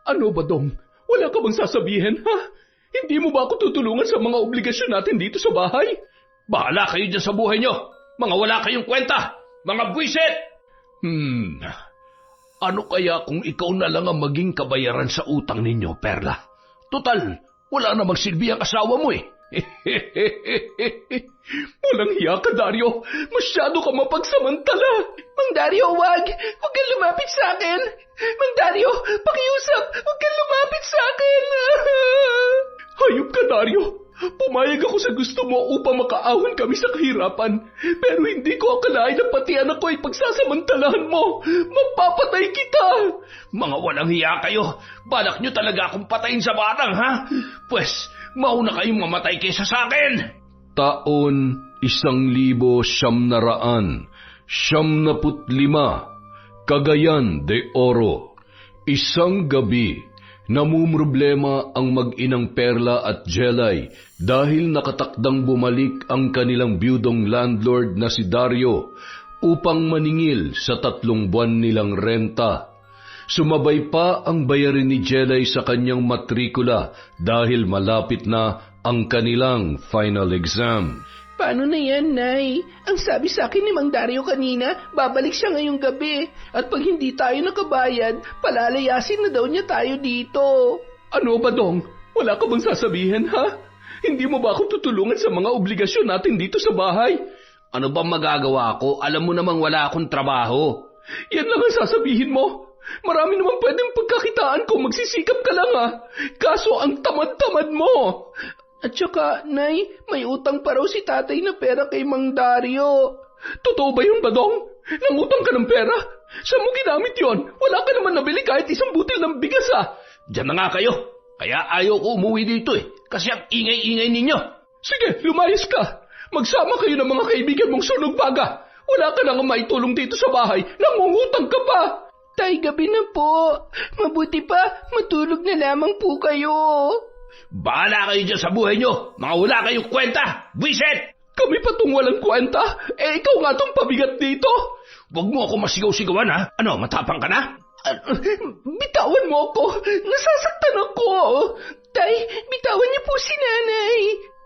Ano ba, Dong? Wala ka bang sasabihin, ha? Hindi mo ba ako tutulungan sa mga obligasyon natin dito sa bahay? Bahala kayo dyan sa buhay nyo! Mga wala kayong kwenta! Mga buwisit! Ano kaya kung ikaw na lang ang maging kabayaran sa utang ninyo, Perla? Tutal, wala na magsilbi ang asawa mo eh. Walang hiya ka, Dario. Masyado ka mapagsamantala. Mang Dario, wag! Huwag kang lumapit sa akin! Mang Dario, pakiusap! Huwag kang lumapit sa akin! Hayop ka, Dario. Pumayag ako sa gusto mo upang makaahon kami sa kahirapan. Pero hindi ko akalain na pati anak ko ay pagsasamantalahan mo. Mapapatay kita! Mga walang hiya kayo. Balak nyo talaga akong patayin sa barang, ha? Pwes, mauna kayong mamatay kaysa sa akin. Taon 1995, Cagayan de Oro. Isang gabi, namumroblema ang mag-inang Perla at Jelay dahil nakatakdang bumalik ang kanilang biyudong landlord na si Dario upang maningil sa 3 buwan nilang renta. Sumabay pa ang bayarin ni Jelay sa kanyang matrikula dahil malapit na ang kanilang final exam. Paano na yan, Nay? Ang sabi sa akin ni Mang Dario kanina, babalik siya ngayong gabi. At pag hindi tayo nakabayad, palalayasin na daw niya tayo dito. Ano ba, Dong? Wala ka bang sasabihin, ha? Hindi mo ba ako tutulungan sa mga obligasyon natin dito sa bahay? Ano bang magagawa ko? Alam mo namang wala akong trabaho. Yan lang ang sasabihin mo. Marami naman pwedeng pagkakitaan kung magsisikap ka lang, ha? Kaso ang tamad-tamad mo. At saka, Nay, may utang pa raw si tatay na pera kay Mang Dario. Totoo ba yun, Badong? Nangutang ka ng pera? Saan mo ginamit yon? Wala ka naman nabili kahit isang butil ng bigas, ha? Diyan na nga kayo. Kaya ayaw ko umuwi dito eh. Kasi ang ingay-ingay ninyo. Sige, lumayas ka. Magsama kayo ng mga kaibigan mong sunog baga. Wala ka nang maitulong dito sa bahay. Nangungutang ka pa. Tay, gabi na po. Mabuti pa, matulog na lamang po kayo. Bahala kayo dyan sa buhay nyo. Mga wala kayong kwenta. Buwisit! Kami pa tong walang kwenta. Ikaw nga tong pabigat dito. Huwag mo ako masigaw-sigawan, ha? Ano, matapang ka na? Bitawan mo ako. Nasasaktan ako. Tay, bitawan niyo po si Nanay.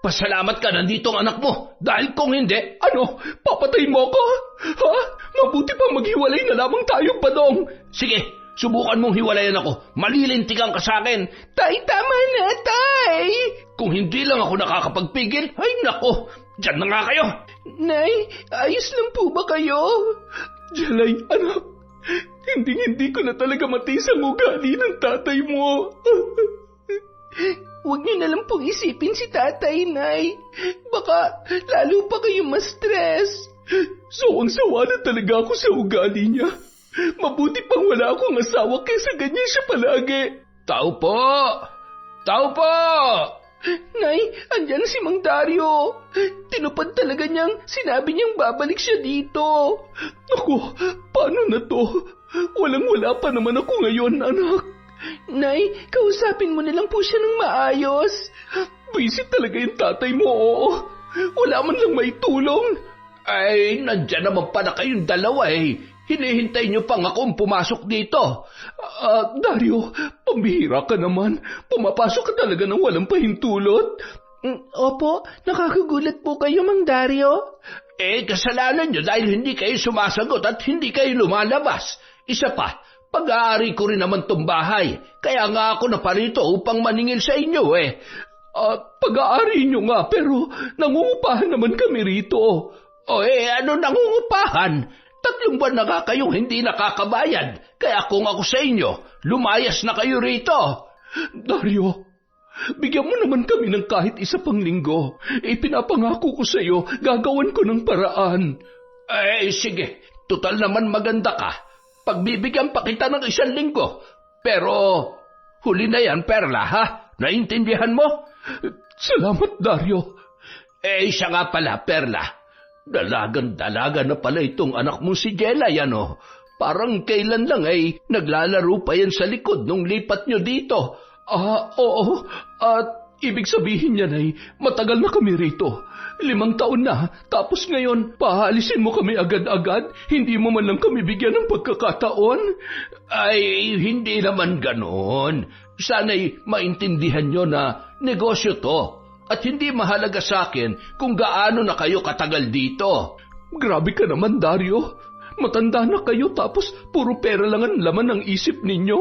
Pasalamat ka, nandito ang anak mo. Dahil kung hindi... Ano, papatay mo ako? Ha? Mabuti pa maghiwalay na lamang tayo, Badong. Sige, subukan mong hiwalayan ako. Malilintikan ka sa akin. Tay, tama na, Tay. Kung hindi lang ako nakakapagpigil, ay nako, dyan na nga kayo. Nay, ayos lang po ba kayo? Jelay, anak, hindi ko na talaga matiis ang ugali ng tatay mo. Huwag niyo na lang pong isipin si tatay, Nay. Baka lalo pa kayo ma-stress. Sawang-sawa na talaga ako sa ugali niya. Mabuti pang wala akong asawa kaysa ganyan siya palagi. Tao po! Tao po! Nay, andyan si Mang Dario. Tinupad talaga niyang sinabi niyang babalik siya dito. Naku, paano na to? Walang-wala pa naman ako ngayon, anak. Nay, kausapin mo na lang po siya ng maayos. Visit talaga yung tatay mo, oo. Wala man lang may tulong. Ay, nandyan naman pala kayong dalawa eh. Hinihintay niyo pang akong pumasok dito. Dario, pambihira ka naman. Pumapasok ka talaga ng walang pahintulot. Opo, nakakagulat po kayo, Mang Dario. Kasalanan niyo dahil hindi kayo sumasagot at hindi kayo lumalabas. Isa pa, pag-aari ko rin naman tong bahay. Kaya nga ako naparito upang maningil sa inyo eh. Pag-aari nyo nga, pero nangungupahan naman kami rito. Ano nangungupahan? 3 buwan na nga kayong hindi nakakabayad. Kaya kung ako sa inyo, lumayas na kayo rito. Dario, bigyan mo naman kami ng kahit isa pang linggo. Pinapangako ko sa iyo, gagawan ko ng paraan. Sige. Tutal naman maganda ka. Pagbibigyan pa kita ng 1 linggo. Pero, huli na yan, Perla, ha? Naintindihan mo? Salamat, Dario. Siya nga pala, Perla. Dalagan-dalaga na pala itong anak mo si Jelay, ano? Parang kailan lang naglalaro pa yan sa likod nung lipat nyo dito. Oo. At Ibig sabihin niyan ay matagal na kami rito. 5 taon na, tapos ngayon, pahaalisin mo kami agad-agad? Hindi mo man lang kami bigyan ng pagkakataon? Ay, hindi naman ganon. Sana'y maintindihan nyo na negosyo to. At hindi mahalaga sa akin kung gaano na kayo katagal dito. Grabe ka naman, Dario. Matanda na kayo tapos puro pera lang ang laman ng isip ninyo.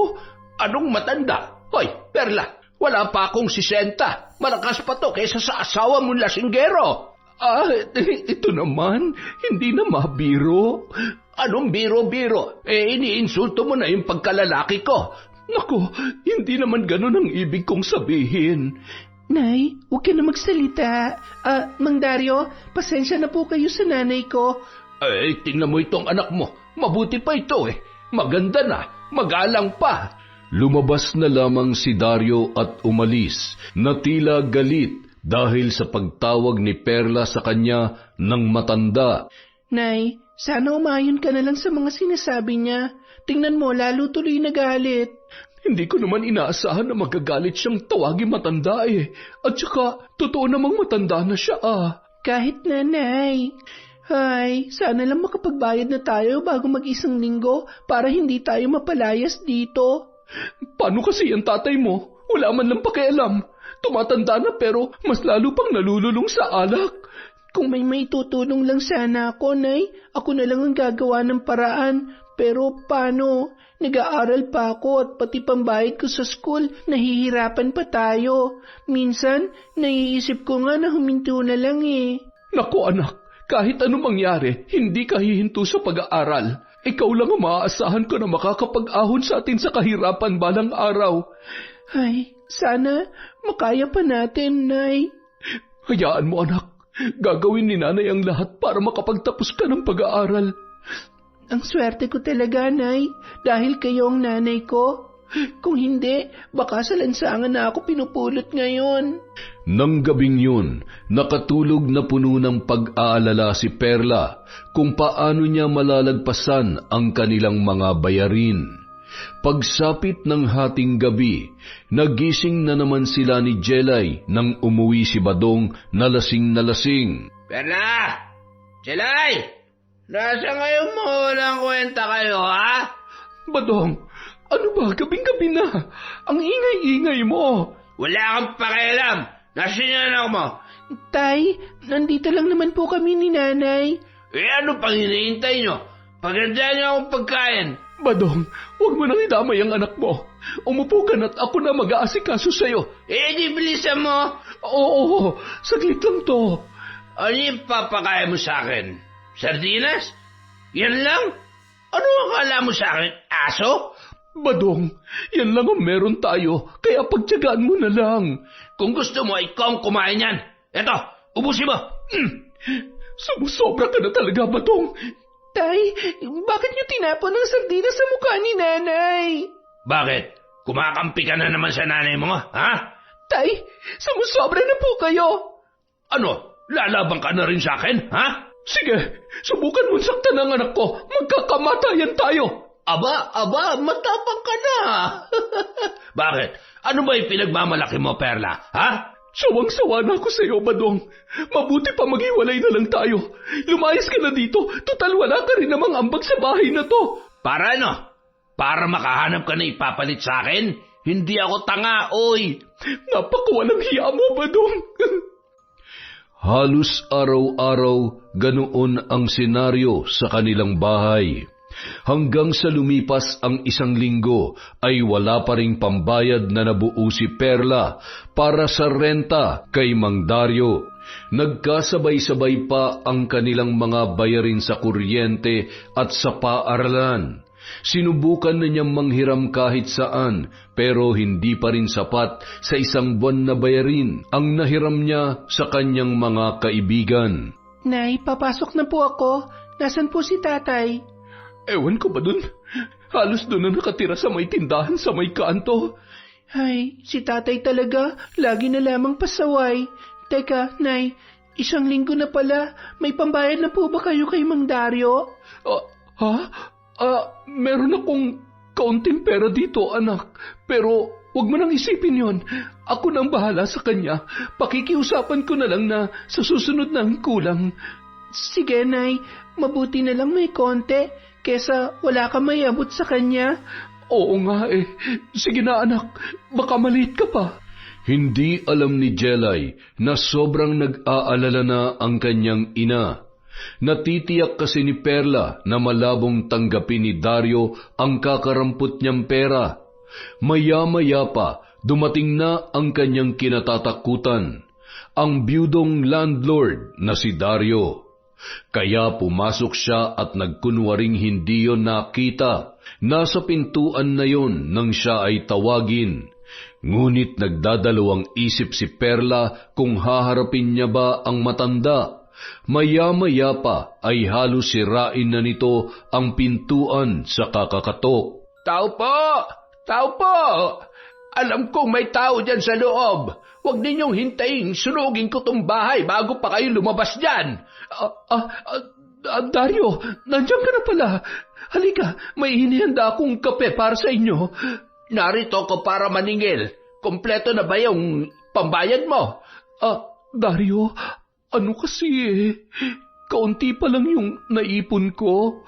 Anong matanda? Hoy, Perla! Wala pa akong 60. Malakas pa to kaysa sa asawa mong lasinggero. Ito naman, hindi na mabiro. Anong biro-biro? Iniinsulto mo na yung pagkalalaki ko. Naku, hindi naman ganun ang ibig kong sabihin. Nay, huwag ka na magsalita. Mang Dario, pasensya na po kayo sa nanay ko. Tingnan mo itong anak mo. Mabuti pa ito Maganda na, magalang pa. Lumabas na lamang si Dario at umalis na tila galit dahil sa pagtawag ni Perla sa kanya ng matanda. Nay, sana umayon ka na lang sa mga sinasabi niya. Tingnan mo, lalo tuloy nagalit. Hindi ko naman inaasahan na magagalit siyang tawagin matanda At saka, totoo namang matanda na siya Kahit na, Nay. Ay, sana lang makapagbayad na tayo bago mag-1 linggo para hindi tayo mapalayas dito. Paano kasi ang tatay mo? Wala man lang pakialam. Tumatanda na pero mas lalo pang nalululong sa alak. Kung may maitutulong lang sana ako, Nay, ako na lang ang gagawa ng paraan. Pero paano? Nag-aaral pa ako at pati pambayad ko sa school, nahihirapan pa tayo. Minsan, naiisip ko nga na huminto na lang Naku anak, kahit ano mangyari, hindi ka hihinto sa pag-aaral. Ikaw lang ang maaasahan ko na makakapag-ahon sa atin sa kahirapan balang araw. Ay, sana makaya pa natin, Nay. Hayaan mo anak, gagawin ni nanay ang lahat para makapagtapos ka ng pag-aaral. Ang swerte ko talaga, Nay, dahil kayo ang nanay ko. Kung hindi, baka sa lansangan na ako pinupulot ngayon. Nang gabing yun, nakatulog na puno ng pag-aalala si Perla kung paano niya malalagpasan ang kanilang mga bayarin. Pagsapit ng hating gabi, nagising na naman sila ni Jelay nang umuwi si Badong na lasing. Perla! Jelay! Nasa ngayon mo walang kwenta kayo, ha? Badong, ano ba? Gabing-gabi na. Ang ingay-ingay mo. Wala kang pakialam. Nasaan yung anak mo? Tay, nandito lang naman po kami ni Nanay. Ano pang hinihintay nyo? Pagandaan niyo akong pagkain. Badong, huwag mo nang idamay ang anak mo. Umupo ka na't ako na mag-aasikaso sa'yo. Di bilisan mo. Oo, saglit lang to. Ano yung papakain mo sa akin? Sardinas? Yan lang? Ano akala mo sa akin? Aso? Badong, yan lang ang meron tayo, kaya pagtiyagaan mo na lang. Kung gusto mo, ikaw ang kumain yan. Eto, ubusin mo. Sumusobra ka na talaga, Badong. Tay, bakit niyo tinapon ang sardinas sa mukha ni Nanay? Bakit? Kumakampi ka na naman sa nanay mo, ha? Tay, sumusobra na po kayo. Ano, lalaban ka na rin sa akin, ha? Sige, subukan mo saktan ang anak ko. Magkakamatayan tayo. Aba, matapang ka na. Bakit? Ano ba yung pinagmamalaki mo, Perla? Ha? Sawang-sawa na ako sa iyo, Badong. Mabuti pa maghiwalay na lang tayo. Lumayas ka na dito. Total wala ka rin namang ambag sa bahay na to. Para ano? Para makahanap ka na ipapalit sa akin? Hindi ako tanga, oy. Napakawalang hiya mo, Badong. Halos araw-araw ganoon ang senaryo sa kanilang bahay. Hanggang sa lumipas ang 1 linggo ay wala pa ring pambayad na nabuo si Perla para sa renta kay Mang Dario. Nagkasabay-sabay pa ang kanilang mga bayarin sa kuryente at sa paaralan. Sinubukan na niyang manghiram kahit saan pero hindi pa rin sapat sa 1 buwan na bayarin ang nahiram niya sa kanyang mga kaibigan. Nay, papasok na po ako. Nasaan po si tatay? Ewan ko ba dun? Halos dun na nakatira sa may tindahan sa may kanto. Ay, si tatay talaga. Lagi na lamang pasaway. Teka, Nay, 1 linggo na pala. May pambayad na po ba kayo kay Mang Dario? Meron akong kaunting pera dito, anak. Pero Huwag mo nang isipin yon. Ako nang bahala sa kanya. Pakikiusapan ko na lang na sa susunod na ang kulang. Sige, Nay. Mabuti na lang may konti kesa wala ka may abot sa kanya. Oo nga eh. Sige na anak, baka maliit ka pa. Hindi alam ni Jelay na sobrang nag-aalala na ang kanyang ina. Natitiyak kasi ni Perla na malabong tanggapin ni Dario ang kakarampot niyang pera. Maya-maya pa, dumating na ang kanyang kinatatakutan, ang biyudong landlord na si Dario. Kaya pumasok siya at nagkunwaring hindi yon nakita. Nasa pintuan na yon nang siya ay tawagin. Ngunit nagdadalawang isip si Perla kung haharapin niya ba ang matanda. Maya-maya pa ay halos sirain na nito ang pintuan sa kakakatok. Tao po! Tao po! Alam kong may tao dyan sa loob. Huwag ninyong hintayin, sunugin ko tong bahay bago pa kayo lumabas dyan. Dario, nandiyan ka na pala. Halika, may hinihanda akong kape para sa inyo. Narito ko para maningil. Kompleto na ba yung pambayad mo? Dario, ano kasi kaunti pa lang yung naipon ko.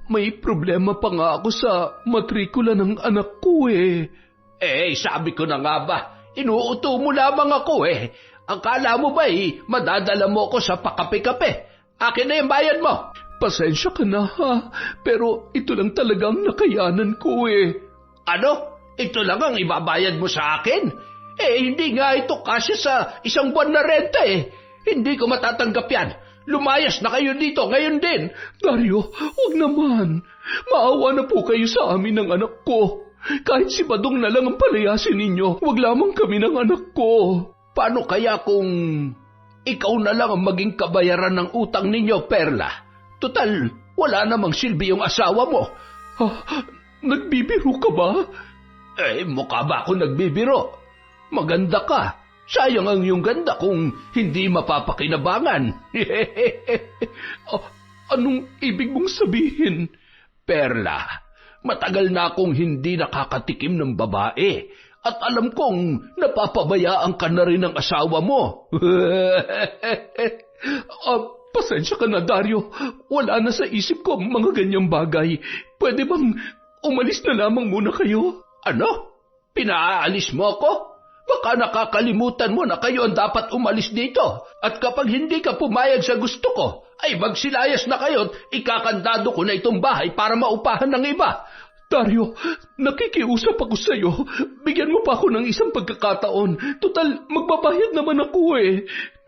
May problema pa nga ako sa matrikula ng anak ko sabi ko na nga ba, inuuto mo lamang ako Akala mo ba madadala mo ko sa pakape-kape? Akin na yung bayad mo. Pasensya ka na ha, pero ito lang talagang nakayanan ko Ano? Ito lang ang ibabayad mo sa akin? Hindi nga ito kasi sa isang buwan na renta Hindi ko matatanggap yan. Lumayas na kayo dito ngayon din. Dario, huwag naman. Maawa na po kayo sa amin ng anak ko. Kahit si Badong na lang ang palayasin ninyo, huwag lamang kami ng anak ko. Paano kaya kung ikaw na lang ang maging kabayaran ng utang ninyo, Perla? Total, wala namang silbi yung asawa mo. Nagbibiro ka ba? Mukha ba ako nagbibiro? Maganda ka. Sayang ang iyong ganda kung hindi mapapakinabangan. Anong ibig mong sabihin? Perla, matagal na akong hindi nakakatikim ng babae at alam kong napapabayaan ka na rin ng asawa mo. Pasensya ka na, Dario. Wala na sa isip ko ang mga ganyang bagay. Pwede bang umalis na lamang muna kayo? Ano? Pinaalis mo ako? Baka nakakalimutan mo na kayo ang dapat umalis dito. At kapag hindi ka pumayag sa gusto ko, ay magsilayas na kayo at ikakandado ko na itong bahay para maupahan ng iba. Dario, nakikiusap ako sa iyo. Bigyan mo pa ako ng isang pagkakataon. Total, magbabayad naman ako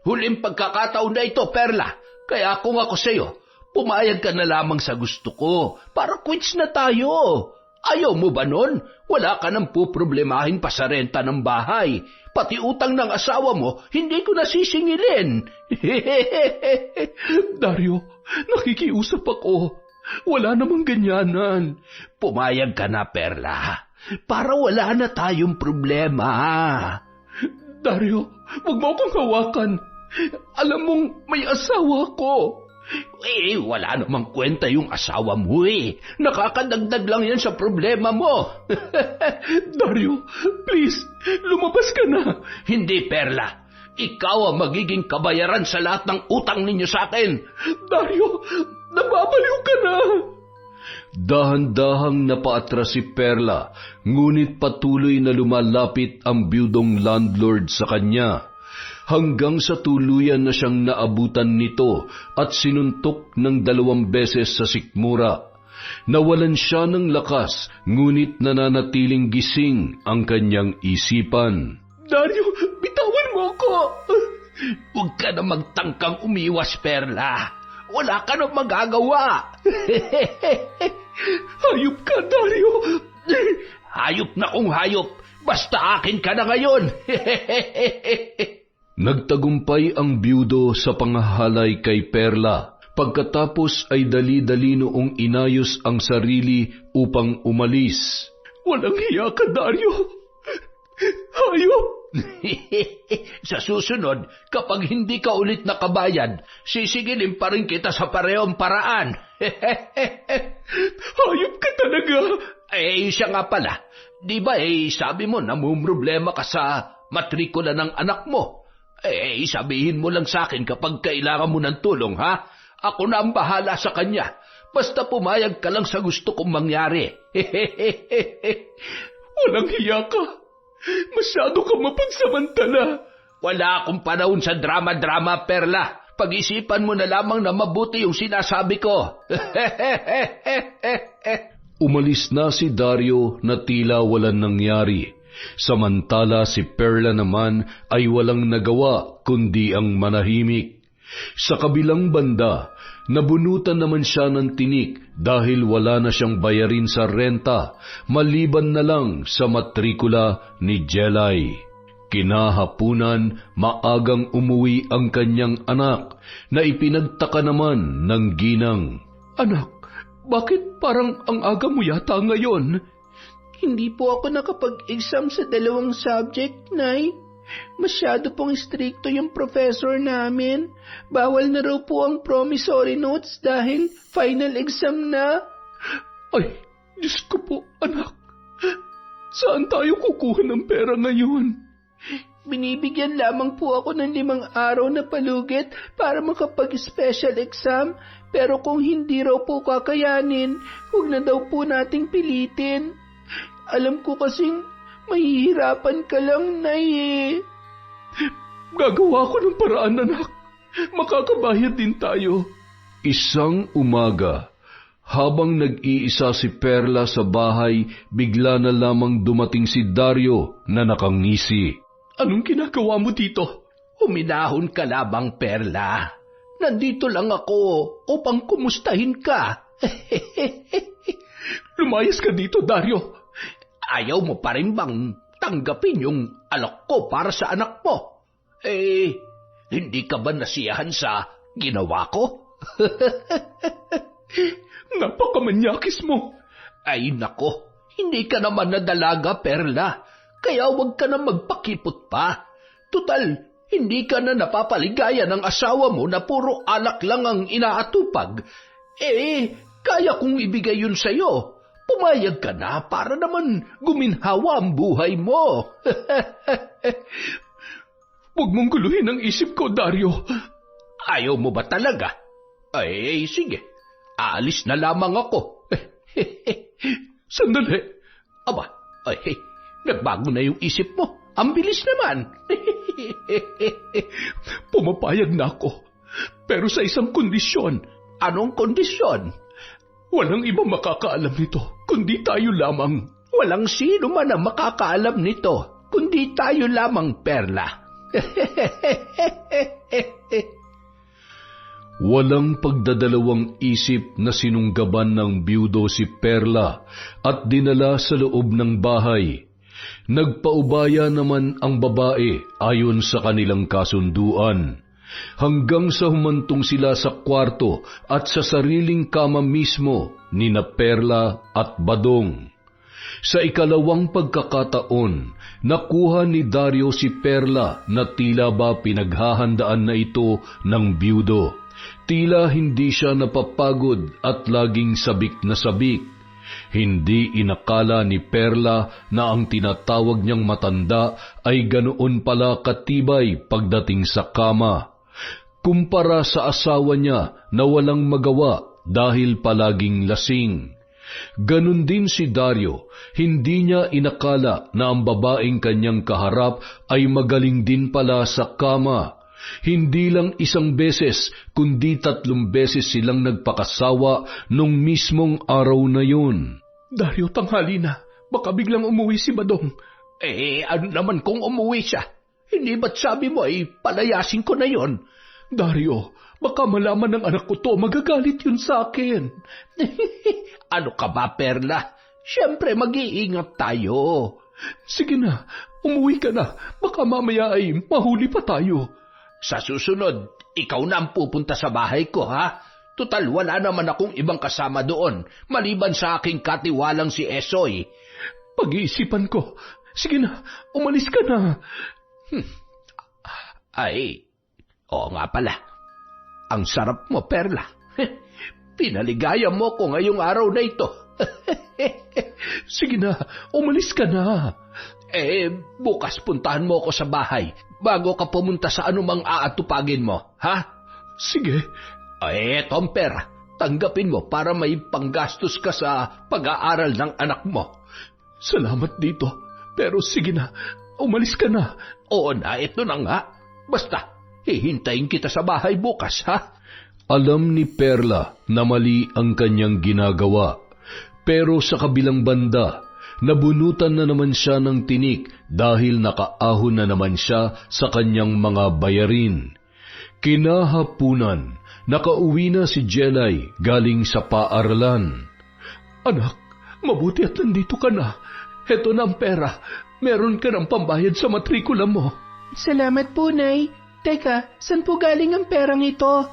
Huling pagkakataon na ito, Perla. Kaya kung ako sa iyo, pumayag ka na lamang sa gusto ko para quits na tayo. Ayaw mo ba nun? Wala ka nang puproblemahin pa sa renta ng bahay. Pati utang ng asawa mo, hindi ko nasisingilin. Dario, nakikiusap ako. Wala namang ganyanan. Pumayag ka na, Perla, para wala na tayong problema. Dario, huwag mo akong hawakan. Alam mong may asawa ko. Wala namang kwenta yung asawa mo Nakakadagdag lang yan sa problema mo. Dario, please, lumabas ka na. Hindi, Perla. Ikaw ang magiging kabayaran sa lahat ng utang ninyo sa akin. Dario, nababaliw ka na. Dahan-dahang napaatras si Perla, ngunit patuloy na lumalapit ang biyudong landlord sa kanya. Hanggang sa tuluyan na siyang naabutan nito at sinuntok ng 2 beses sa sikmura. Nawalan siya ng lakas, ngunit nananatiling gising ang kanyang isipan. Dario, bitawan mo ako! Huwag ka na magtangkang umiwas, Perla. Wala ka na magagawa. Hayop ka, Dario! Hayop na kung hayop. Basta akin ka na ngayon. Nagtagumpay ang biyudo sa pangahalay kay Perla. Pagkatapos ay dali-dali noong inayos ang sarili upang umalis. Walang hiya ka, Dario! Hayop! Sa susunod, kapag hindi ka ulit nakabayad, sisigilin pa rin kita sa parehong paraan. Hayop ka talaga! Siya nga pala. Di ba sabi mo namumroblema ka sa matrikula ng anak mo? Sabihin mo lang sa akin kapag kailangan mo ng tulong, ha? Ako na ang bahala sa kanya. Basta pumayag ka lang sa gusto kong mangyari. Walang hiya ka. Masyado ka mapagsamantala. Wala akong panahon sa drama-drama, Perla. Pag-isipan mo na lamang na mabuti yung sinasabi ko. Umalis na si Dario na tila walang nangyari. Samantala si Perla naman ay walang nagawa kundi ang manahimik. Sa kabilang banda, nabunutan naman siya ng tinik dahil wala na siyang bayarin sa renta, maliban na lang sa matrikula ni Jelay. Kinahapunan, maagang umuwi ang kanyang anak na ipinagtaka naman ng ginang. Anak, bakit parang ang aga mo yata ngayon? Hindi po ako nakapag-exam sa 2 subject, Nay. Masyado pong stricto yung professor namin. Bawal na raw po ang promissory notes dahil final exam na. Ay, Diyos ko po, anak. Saan tayo kukuha ng pera ngayon? Binibigyan lamang po ako ng 5 araw na palugit para makapag-special exam. Pero kung hindi raw po kakayanin, huwag na daw po nating pilitin. Alam ko kasing mahihirapan ka lang, Nay. Gagawa ko ng paraan, anak. Makakabayad din tayo. Isang umaga, habang nag-iisa si Perla sa bahay, bigla na lamang dumating si Dario na nakangisi. Anong ginagawa mo dito? Huminahon ka labang, Perla. Nandito lang ako upang kumustahin ka. Lumayas ka dito, Dario. Ayaw mo pa rin bang tanggapin yung alok ko para sa anak mo? Hindi ka ba nasiyahan sa ginawa ko? Napakamanyakis mo. Ay nako, hindi ka naman nadalaga, Perla. Kaya huwag ka na magpakipot pa. Tutal, hindi ka na napapaligaya ng asawa mo na puro alak lang ang inaatupag. Kaya kong ibigay yun sa'yo. Pumayag ka na para naman guminhawa ang buhay mo. Huwag mong guluhin ang isip ko, Dario. Ayaw mo ba talaga? Sige. Aalis na lamang ako. Sandali. Aba, nagbago na yung isip mo. Ang bilis naman. Pumapayag na ako. Pero sa isang kondisyon. Anong kondisyon? Walang iba makakaalam nito, kundi tayo lamang. Walang sino man ang makakaalam nito, kundi tayo lamang, Perla. Walang pagdadalawang isip na sinunggaban ng biyudo si Perla at dinala sa loob ng bahay. Nagpaubaya naman ang babae ayon sa kanilang kasunduan. Hanggang sa humantong sila sa kwarto at sa sariling kama mismo ni na Perla at Badong. Sa ikalawang pagkakataon, nakuha ni Dario si Perla na tila ba pinaghahandaan na ito ng biyudo. Tila hindi siya napapagod at laging sabik na sabik. Hindi inakala ni Perla na ang tinatawag niyang matanda ay ganoon pala katibay pagdating sa kama. Kumpara sa asawa niya na walang magawa dahil palaging lasing. Ganon din si Dario, hindi niya inakala na ang babaeng kanyang kaharap ay magaling din pala sa kama. Hindi lang 1 beses, kundi 3 beses silang nagpakasawa nung mismong araw na yun. Dario, tanghali na. Baka biglang umuwi si Badong. Ano naman kung umuwi siya? Hindi ba't sabi mo ay palayasin ko na yon? Dario, baka malaman ng anak ko to, magagalit yun sa akin. Ano ka ba, Perla? Siyempre mag-iingat tayo. Sige na, umuwi ka na. Baka mamaya ay mahuli pa tayo. Sa susunod, ikaw na ang pupunta sa bahay ko, ha? Tutal, wala naman akong ibang kasama doon, maliban sa aking katiwalang si Esoy. Pag-iisipan ko. Sige na, umalis ka na. Oo nga pala. Ang sarap mo, Perla. Pinaligaya mo ko ngayong araw na ito. Sige na, umalis ka na. Bukas puntahan mo ako sa bahay bago ka pumunta sa anumang aatupagin mo, ha? Sige. Eto ang pera. Tanggapin mo para may panggastos ka sa pag-aaral ng anak mo. Salamat dito. Pero sige na, umalis ka na. Oo na, ito na nga. Basta, hihintayin kita sa bahay bukas, ha? Alam ni Perla na mali ang kanyang ginagawa. Pero sa kabilang banda, nabunutan na naman siya ng tinik dahil nakaahon na naman siya sa kanyang mga bayarin. Kinahapunan, nakauwi na si Jelay galing sa paaralan. Anak, mabuti at nandito ka na. Heto na ang pera. Meron ka ng pambayad sa matrikula mo. Salamat po, Nay. Teka, saan po galing ang perang ito?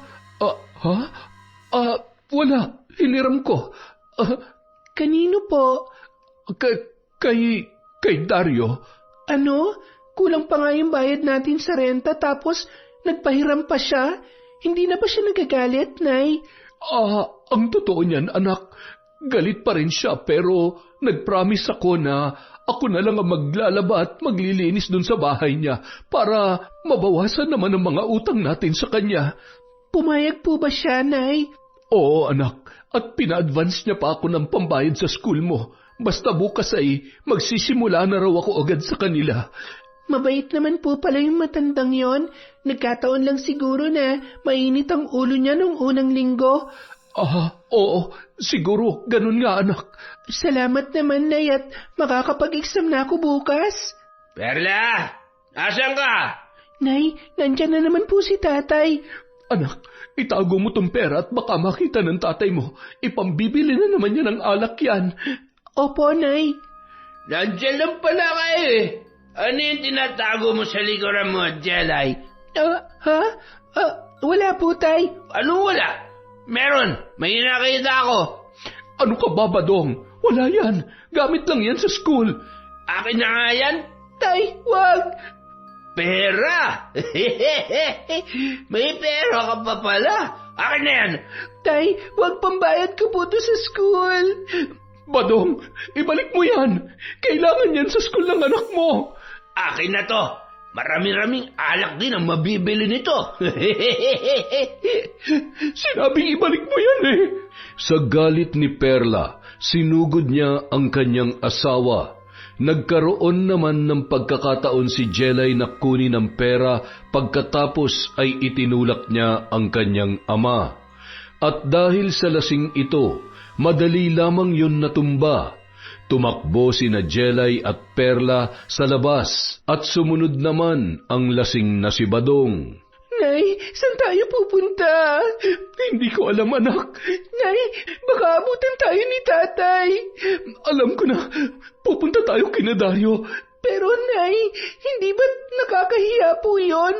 Wala. Hiniram ko. Kanino po? Kay Dario. Ano? Kulang pa nga yung bayad natin sa renta tapos nagpahiram pa siya? Hindi na ba siya nagagalit, Nay? Ang totoo niyan, anak. Galit pa rin siya pero nag-promise ako na ako na lang ang maglalaba at maglilinis dun sa bahay niya para mabawasan naman ang mga utang natin sa kanya. Pumayag po ba siya, Nay? Oo, anak. At pina-advance niya pa ako ng pambayad sa school mo. Basta bukas ay magsisimula na raw ako agad sa kanila. Mabait naman po pala yung matandang yon. Nagkataon lang siguro na mainit ang ulo niya nung unang linggo. Oo. Siguro, ganun nga, anak. Salamat naman, Nay, at makakapag-exam na ako bukas. Perla! Asan ka? Nay, nandyan na naman po si tatay. Anak, itago mo tong pera at baka makita ng tatay mo. Ipambibili na naman niya ng alak yan. Opo, Nay. Nandiyan lang pala kayo eh. Ano yung tinatago mo sa likuran mo, Jelay? Wala po, Tay. Ano wala? Meron. May nakita ako. Ano ka ba, Badong? Wala yan. Gamit lang yan sa school. Akin na nga yan. Tay, wag. Pera! May pera ka pa pala. Akin na yan. Tay, wag pambayad ko po to sa school. Badong, ibalik mo yan. Kailangan yan sa school ng anak mo. Akin na to. Marami-raming alak din ang mabibili nito. Sinabing ibalik mo yan eh. Sa galit ni Perla, sinugod niya ang kanyang asawa. Nagkaroon naman ng pagkakataon si Jelay na kunin ang pera pagkatapos ay itinulak niya ang kanyang ama. At dahil sa lasing ito, madali lamang yun natumba. Tumakbo sina Jelay at Perla sa labas at sumunod naman ang lasing na si Badong. Nay, saan tayo pupunta? Hindi ko alam, anak. Nay, baka abutan tayo ni tatay. Alam ko na, pupunta tayo kina Dario. Pero Nay, hindi ba nakakahiya po yon?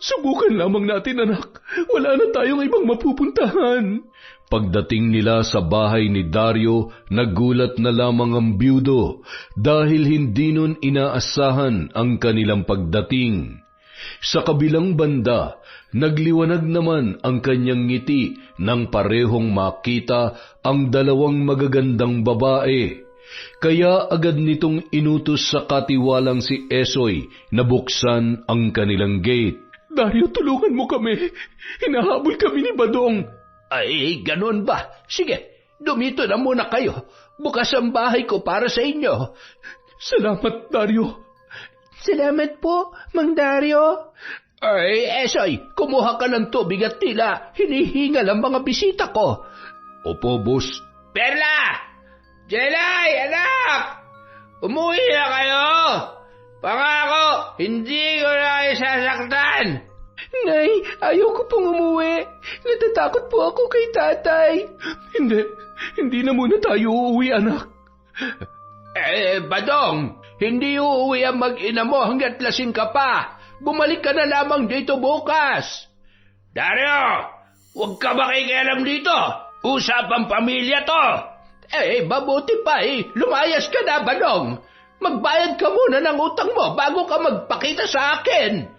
Subukan lamang natin, anak. Wala na tayong ibang mapupuntahan. Pagdating nila sa bahay ni Dario, nagulat na lamang ang byudo dahil hindi nun inaasahan ang kanilang pagdating. Sa kabilang banda, nagliwanag naman ang kanyang ngiti nang parehong makita ang dalawang magagandang babae. Kaya agad nitong inutos sa katiwalang si Esoy na buksan ang kanilang gate. Dario, tulungan mo kami. Hinahabol kami ni Badong. Ay, ganun ba? Sige, dumito na muna kayo. Bukas ang bahay ko para sa inyo. Salamat, Dario. Salamat po, Mang Dario. Ay, Esoy, kumuha ka ng tubig at tila hinihingal ang mga bisita ko. Opo, boss. Perla! Jelay, anak! Umuwi na kayo! Pangako, hindi ko na kayo sasaktan! Nay, ayaw ko pong umuwi. Natatakot po ako kay tatay. Hindi na muna tayo uuwi, anak. Badong, hindi uuwi ang mag-ina mo hanggat lasing ka pa. Bumalik ka na lamang dito bukas. Dario, huwag ka makikialam dito. Usapang pamilya to. Mabuti pa lumayas ka na, Badong. Magbayad ka muna ng utang mo bago ka magpakita sa akin.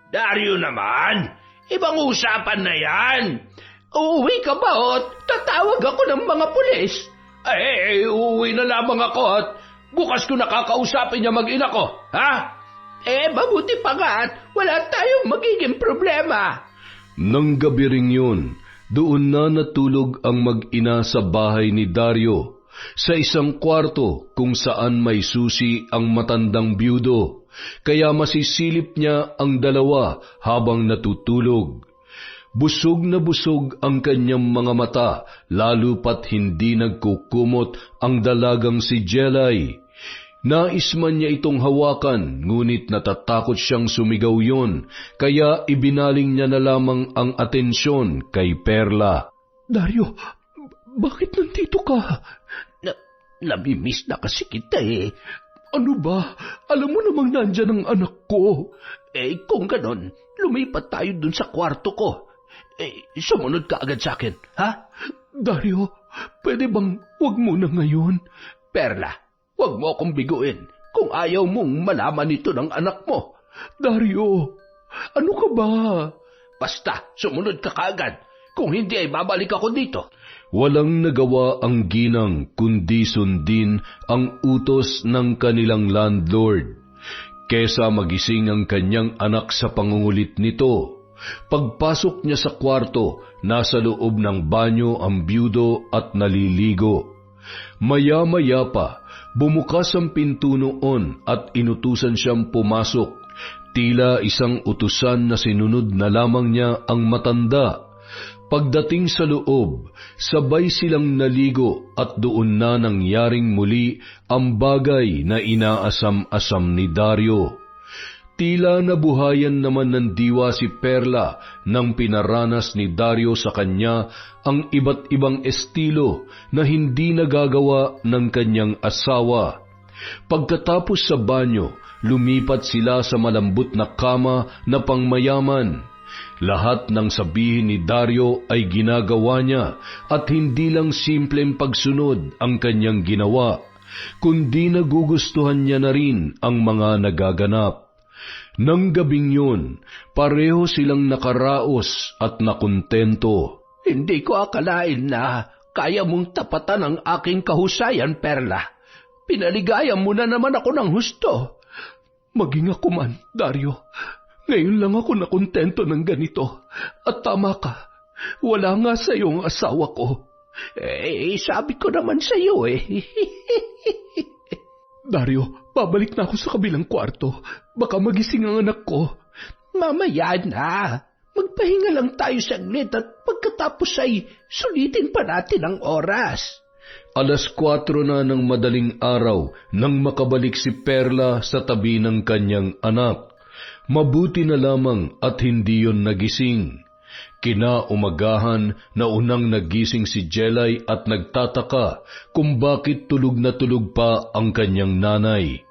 Dario naman, ibang usapan na yan. Uuwi ka ba o tatawag ako ng mga pulis? Uuwi na lamang ako at bukas ko nakakausapin niya mag-ina ko, ha? Mabuti pa nga at wala tayong magiging problema. Nang gabi ring yun, doon na natulog ang mag-ina sa bahay ni Dario, sa isang kwarto kung saan may susi ang matandang byudo, kaya masisilip niya ang dalawa habang natutulog. Busog na busog ang kanyang mga mata, lalo pat hindi nagkukumot ang dalagang si Jelay. Nais man niya itong hawakan, ngunit natatakot siyang sumigaw yun, kaya ibinaling niya na lamang ang atensyon kay Perla. Dario, bakit nandito ka? Namimiss na kasi kita eh. Ano ba? Alam mo namang nandyan ang anak ko. Kung ganon, lumipat tayo dun sa kwarto ko. Sumunod ka agad sa akin, ha? Dario, pwede bang wag mo na ngayon? Perla, wag mo akong biguin kung ayaw mong malaman ito ng anak mo. Dario, ano ka ba? Basta, sumunod ka kaagad. Kung hindi ay babalik ako dito. Walang nagawa ang ginang kundi sundin ang utos ng kanilang landlord. Kesa magising ang kanyang anak sa pangungulit nito. Pagpasok niya sa kwarto, nasa loob ng banyo ang byudo at naliligo. Maya-maya pa, bumukas ang pinto noon at inutusan siyang pumasok. Tila isang utusan na sinunod na lamang niya ang matanda. Pagdating sa loob, sabay silang naligo at doon na nangyaring muli ang bagay na inaasam-asam ni Dario. Tila nabuhayan naman ng diwa si Perla nang pinaranas ni Dario sa kanya ang iba't ibang estilo na hindi nagagawa ng kanyang asawa. Pagkatapos sa banyo, lumipat sila sa malambot na kama na pangmayaman. Lahat ng sabihin ni Dario ay ginagawa niya at hindi lang simpleng pagsunod ang kanyang ginawa, kundi nagugustuhan niya na rin ang mga nagaganap. Nang gabing yun, pareho silang nakaraos at nakontento. Hindi ko akalain na kaya mong tapatan ang aking kahusayan, Perla. Pinaligayan mo na naman ako ng husto. Maging ako man, Dario. Ngayon lang ako nakontento ng ganito. At tama ka, wala nga sa iyong asawa ko. Sabi ko naman sa iyo eh. Dario, babalik na ako sa kabilang kwarto. Baka magising ang anak ko. Mamaya na. Magpahinga lang tayo saglit at pagkatapos ay sulitin pa natin ang oras. 4:00 na ng madaling araw nang makabalik si Perla sa tabi ng kanyang anak. Mabuti na lamang at hindi yon nagising. Kinaumagahan na unang nagising si Jelay at nagtataka kung bakit tulog na tulog pa ang kanyang nanay.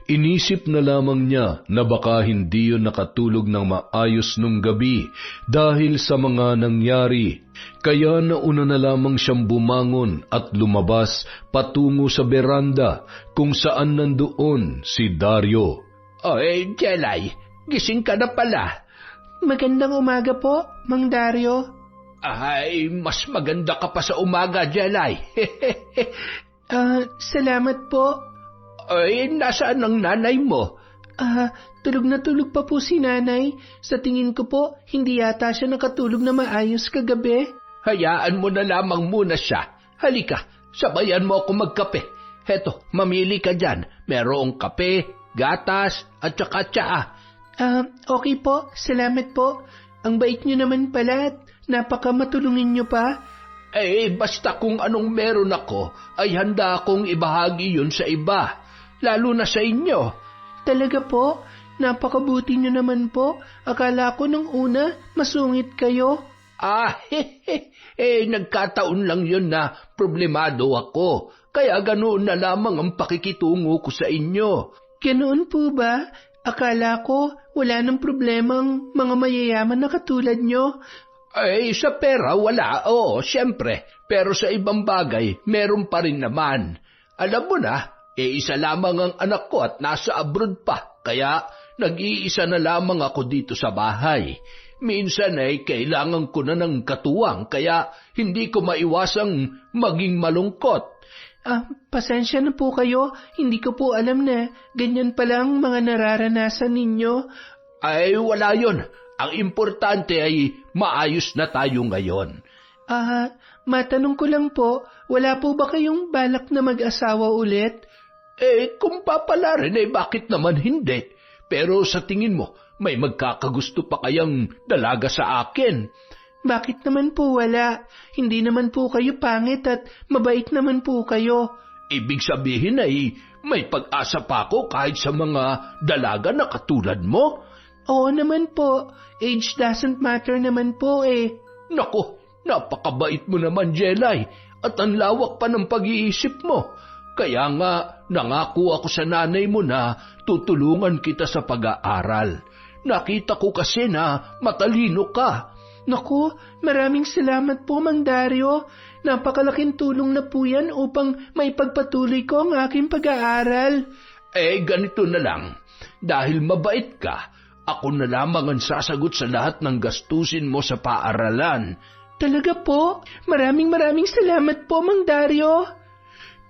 Inisip na lamang niya na baka hindi yon nakatulog ng maayos nung gabi dahil sa mga nangyari. Kaya nauna na lamang siyang bumangon at lumabas patungo sa beranda kung saan nandoon si Dario. Jelay, gising ka na pala. Magandang umaga po, Mang Dario. Ay, mas maganda ka pa sa umaga, Jelay. Salamat po. Nasaan ang nanay mo? Tulog na tulog pa po si nanay. Sa tingin ko po, hindi yata siya nakatulog na maayos kagabi. Hayaan mo na lamang muna siya. Halika, sabayan mo ako magkape. Heto, mamili ka dyan. Merong kape, gatas, at saka tsaa. Okay po, salamat po. Ang bait niyo naman pala at napaka matulungin niyo pa. Basta kung anong meron ako, ay handa akong ibahagi yun sa iba. Lalo na sa inyo. Talaga po? Napakabuti niyo naman po. Akala ko nung una, masungit kayo. Nagkataon lang yun na problemado ako. Kaya ganoon na lamang ang pakikitungo ko sa inyo. Ganoon po ba? Akala ko wala nang problemang mga mayayaman na katulad nyo. Sa pera wala, siyempre. Pero sa ibang bagay, meron pa rin naman. Alam mo na, isa lamang ang anak ko at nasa abroad pa. Kaya nag-iisa na lamang ako dito sa bahay. Minsan ay kailangan ko na ng katuwang kaya hindi ko maiwasang maging malungkot. Pasensya na po kayo. Hindi ko po alam na ganyan palang mga nararanasan ninyo. Ay, wala yon. Ang importante ay maayos na tayo ngayon. Matanong ko lang po, wala po ba kayong balak na mag-asawa ulit? Kung papalarin bakit naman hindi? Pero sa tingin mo, may magkakagusto pa kayang dalaga sa akin? Bakit naman po wala? Hindi naman po kayo pangit at mabait naman po kayo. Ibig sabihin ay may pag-asa pa ako kahit sa mga dalaga na katulad mo? Oo naman po. Age doesn't matter naman po Naku, napakabait mo naman, Jelay. At ang lawak pa ng pag-iisip mo. Kaya nga, nangako ako sa nanay mo na tutulungan kita sa pag-aaral. Nakita ko kasi na matalino ka. Naku, maraming salamat po, Mang Dario. Napakalaking tulong na po yan upang maipagpatuloy ko ang aking pag-aaral. Ganito na lang. Dahil mabait ka, ako na lamang ang sasagot sa lahat ng gastusin mo sa paaralan. Talaga po? Maraming salamat po, Mang Dario.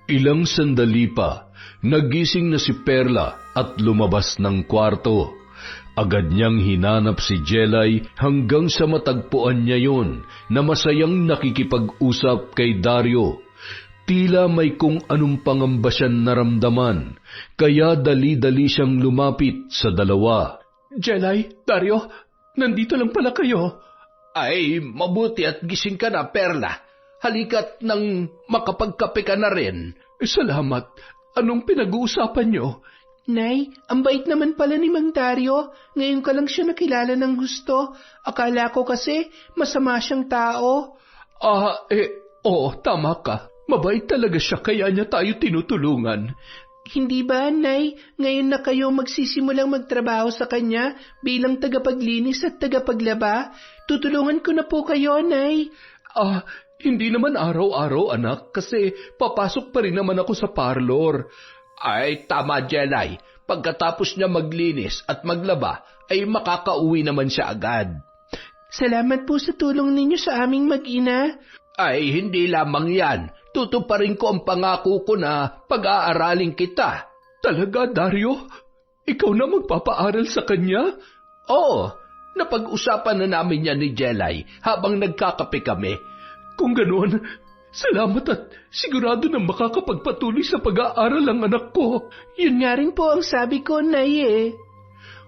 Ilang sandali pa, nagising na si Perla at lumabas ng kwarto. Agad niyang hinanap si Jelay hanggang sa matagpuan niya yon na masayang nakikipag-usap kay Dario. Tila may kung anong pangamba siyang naramdaman, kaya dali-dali siyang lumapit sa dalawa. Jelay, Dario, nandito lang pala kayo. Ay, mabuti at gising ka na, Perla. Halika't nang makapagkape ka na rin. Salamat. Anong pinag-uusapan niyo? Nay, ang bait naman pala ni Mang Dario. Ngayon ka lang siya nakilala ng gusto. Akala ko kasi masama siyang tao. Oo, tama ka. Mabait talaga siya kaya niya tayo tinutulungan. Hindi ba, Nay, ngayon na kayo magsisimulang magtrabaho sa kanya bilang tagapaglinis at tagapaglaba? Tutulungan ko na po kayo, Nay. Hindi naman araw-araw, anak, kasi papasok pa rin naman ako sa parlor. Ay, tama, Jelay. Pagkatapos niya maglinis at maglaba, ay makakauwi naman siya agad. Salamat po sa tulong ninyo sa aming mag-ina. Ay, hindi lamang yan. Tutuparin ko ang pangako ko na pag-aaralin kita. Talaga, Dario? Ikaw na magpapaaral sa kanya? Oo, napag-usapan na namin yan ni Jelay habang nagkakape kami. Kung ganoon, salamat at sigurado na makakapagpatuloy sa pag-aaral ang anak ko. Yun nga rin po ang sabi ko, Nay.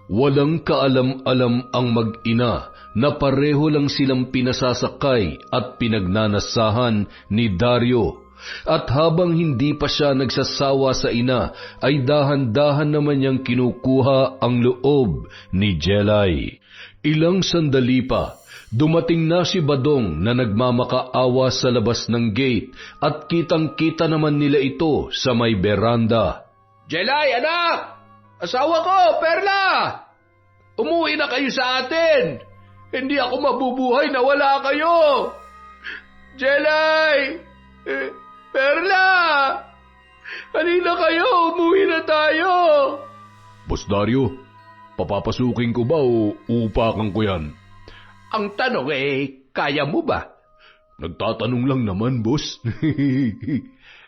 Walang kaalam-alam ang mag-ina na pareho lang silang pinasasakay at pinagnanasahan ni Dario. At habang hindi pa siya nagsasawa sa ina, ay dahan-dahan naman niyang kinukuha ang loob ni Jelay. Ilang sandali pa, dumating na si Badong na nagmamakaawa sa labas ng gate at kitang-kita naman nila ito sa may beranda. Jelay, anak! Asawa ko, Perla! Umuwi na kayo sa atin! Hindi ako mabubuhay na wala kayo! Jelay! Perla! Halina kayo! Umuwi na tayo! Boss Dario, papapasukin ko ba o uupakan ko yan? Ang tanong kaya mo ba? Nagtatanong lang naman, boss.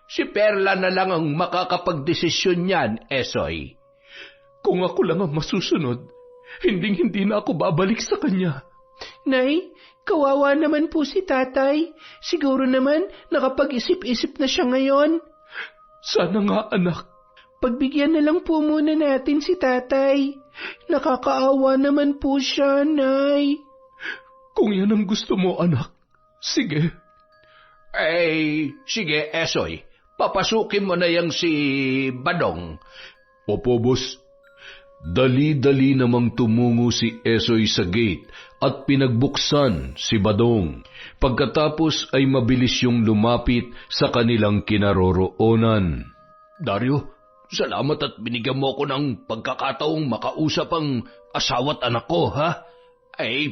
Si Perla na lang ang makakapagdesisyon niyan, Esoy. Kung ako lang ang masusunod, hindi na ako babalik sa kanya. Nay, kawawa naman po si tatay. Siguro naman nakapag-isip-isip na siya ngayon. Sana nga, anak. Pagbigyan na lang po muna natin si tatay. Nakakaawa naman po siya, Nay. Kung yan ang gusto mo, anak, sige. Sige, Esoy. Papasukin mo na yang si Badong. Opo, boss. Dali-dali namang tumungo si Esoy sa gate at pinagbuksan si Badong. Pagkatapos ay mabilis yung lumapit sa kanilang kinaroroonan. Dario, salamat at binigyan mo ko ng pagkakataong makausap ang asawa't anak ko, ha?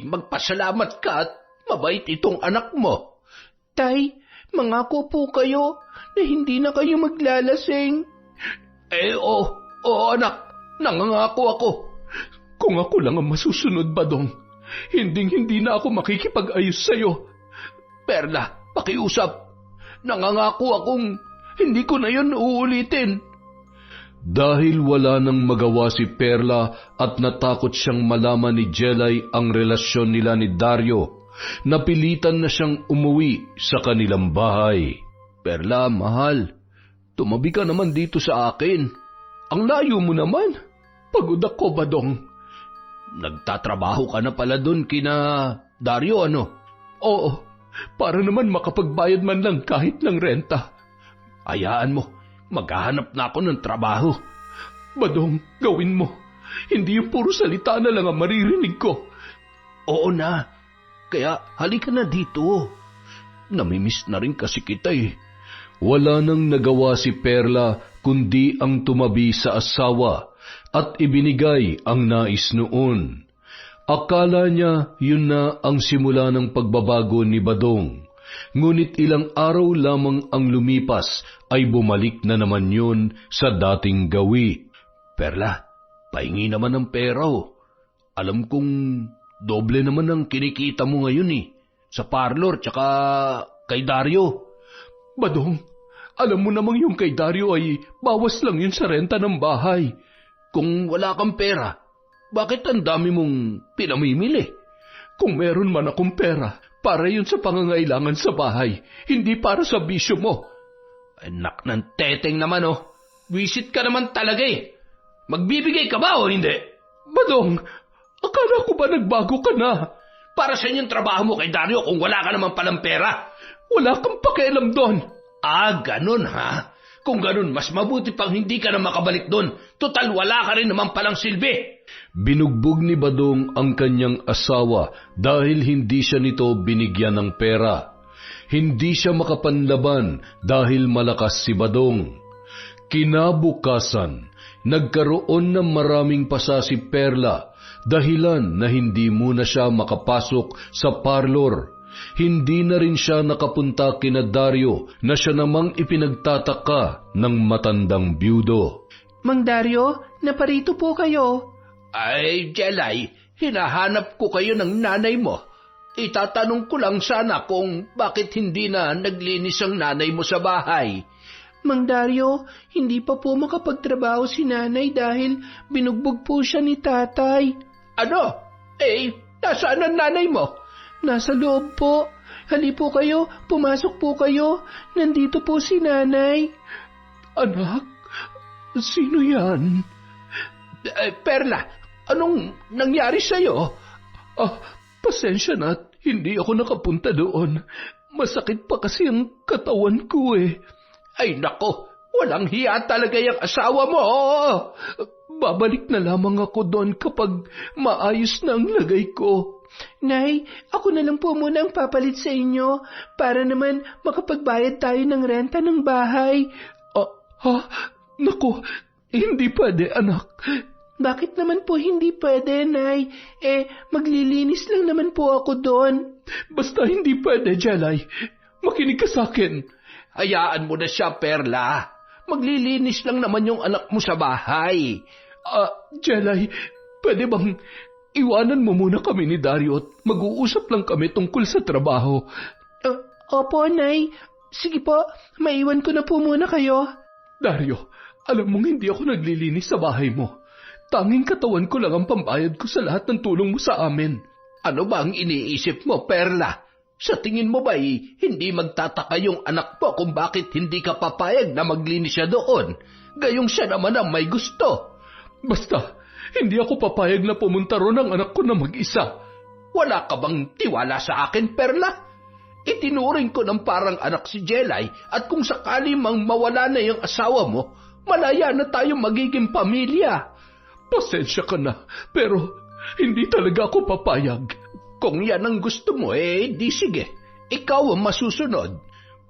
Magpasalamat ka at mabait itong anak mo. Tay, mangako po kayo na hindi na kayo maglalasing. Oo anak. Nangangako ako. Kung ako lang ang masusunod, Badong, hindi na ako makikipag-ayos sa'yo. Perla, pakiusap. Nangangako akong Hindi ko na yun uulitin. Dahil wala nang magawa si Perla at natakot siyang malaman ni Jelay ang relasyon nila ni Dario, napilitan na siyang umuwi sa kanilang bahay. Perla, mahal, tumabi ka naman dito sa akin. Ang layo mo naman. Pagod ako, Badong. Nagtatrabaho ka na pala dun kina Dario, ano? Oo, para naman makapagbayad man lang kahit ng renta. Hayaan mo, maghahanap na ako ng trabaho. Badong, gawin mo. Hindi yung puro salita na lang ang maririnig ko. Oo na, kaya halika na dito. Namimiss na rin kasi kita eh. Wala nang nagawa si Perla kundi ang tumabi sa asawa at ibinigay ang nais noon. Akala niya yun na ang simula ng pagbabago ni Badong. Ngunit ilang araw lamang ang lumipas ay bumalik na naman yun sa dating gawi. Perla, pahingi naman ng pera oh. Alam kong doble naman ang kinikita mo ngayon eh. Sa parlor tsaka kay Dario. Badong, alam mo namang yung kay Dario ay bawas lang yun sa renta ng bahay. Kung wala kang pera, bakit ang dami mong pinamimili? Kung meron man akong pera, para yun sa pangangailangan sa bahay, hindi para sa bisyo mo. Anak ng teteng naman oh. Wisit ka naman talaga eh. Magbibigay ka ba o hindi? Badong, akala ko ba nagbago ka na? Para sa yung trabaho mo kay Dario kung wala ka naman palang pera? Wala kang pakialam doon. Ah, ganun ha? Kung ganun, mas mabuti pang hindi ka na makabalik doon. Total, wala ka rin naman palang silbi. Binugbog ni Badong ang kanyang asawa dahil hindi siya nito binigyan ng pera. Hindi siya makapanlaban dahil malakas si Badong. Kinabukasan, nagkaroon ng maraming pasa si Perla, dahilan na hindi muna siya makapasok sa parlor. Hindi na rin siya nakapunta kina Dario na siya namang ipinagtataka ng matandang byudo. Mang Dario, naparito po kayo. Ay, Jelay, hinahanap ko kayo ng nanay mo. Itatanong ko lang sana kung bakit hindi na naglinis ang nanay mo sa bahay. Mang Dario, hindi pa po makapagtrabaho si nanay dahil binugbog po siya ni tatay. Ano? Nasaan ang nanay mo? Nasa loob po. Hali po kayo, pumasok po kayo. Nandito po si nanay. Anak, sino yan? Perla, anong nangyari sa'yo? Pasensya na, hindi ako nakapunta doon. Masakit pa kasi ang katawan ko eh. Ay nako, walang hiya talaga yung asawa mo. Babalik na lamang ako doon kapag maayos na ang lagay ko. Nay, ako na lang po muna ang papalit sa inyo para naman makapagbayad tayo ng renta ng bahay. Naku, hindi pwede, anak. Bakit naman po hindi pwede, Nay? Maglilinis lang naman po ako doon. Basta hindi pwede, Jelay. Makinig ka sa akin. Hayaan mo na siya, Perla. Maglilinis lang naman yung anak mo sa bahay. Jelay, pwede bang iwanan mo muna kami ni Dario at mag-uusap lang kami tungkol sa trabaho? Opo, Nay. Sige po, maiwan ko na po muna kayo. Dario, alam mong hindi ako naglilinis sa bahay mo. Tanging katawan ko lang ang pambayad ko sa lahat ng tulong mo sa amin. Ano ba ang iniisip mo, Perla? Sa tingin mo ba'y hindi magtataka yung anak mo kung bakit hindi ka papayag na maglinis siya doon? Gayong siya naman ang may gusto. Basta, hindi ako papayag na pumunta ron ang anak ko na mag-isa. Wala ka bang tiwala sa akin, Perla? Itinuring ko ng parang anak si Jelay at kung sakali mang mawala na yung asawa mo, malaya na tayong magiging pamilya. Pasensya ka na, pero hindi talaga ako papayag. Kung yan ang gusto mo, di sige. Ikaw ang masusunod.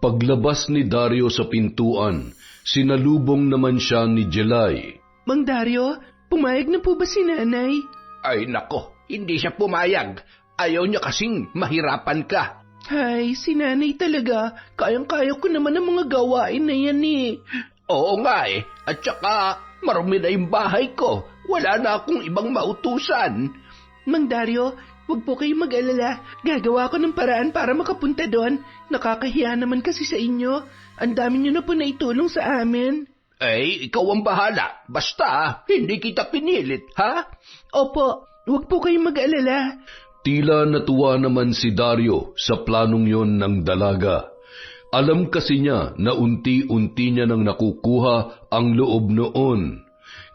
Paglabas ni Dario sa pintuan, sinalubong naman siya ni Jelay. Mang Dario, pumayag na po ba si nanay? Ay nako, hindi siya pumayag. Ayaw niya kasing mahirapan ka. Ay, si nanay talaga. Kayang-kaya ko naman ang mga gawain na yan eh. Oo nga at saka marumi na yung bahay ko. Wala na akong ibang mautusan. Mang Dario, huwag po kayong mag-alala. Gagawa ko ng paraan para makapunta doon. Nakakahiya naman kasi sa inyo. Ang dami niyo na po naitulong sa amin. Ikaw ang bahala. Basta, hindi kita pinilit, ha? Opo, huwag po kayong mag-alala. Tila natuwa naman si Dario sa planong yon ng dalaga. Alam kasi niya na unti-unti niya nang nakukuha ang loob noon.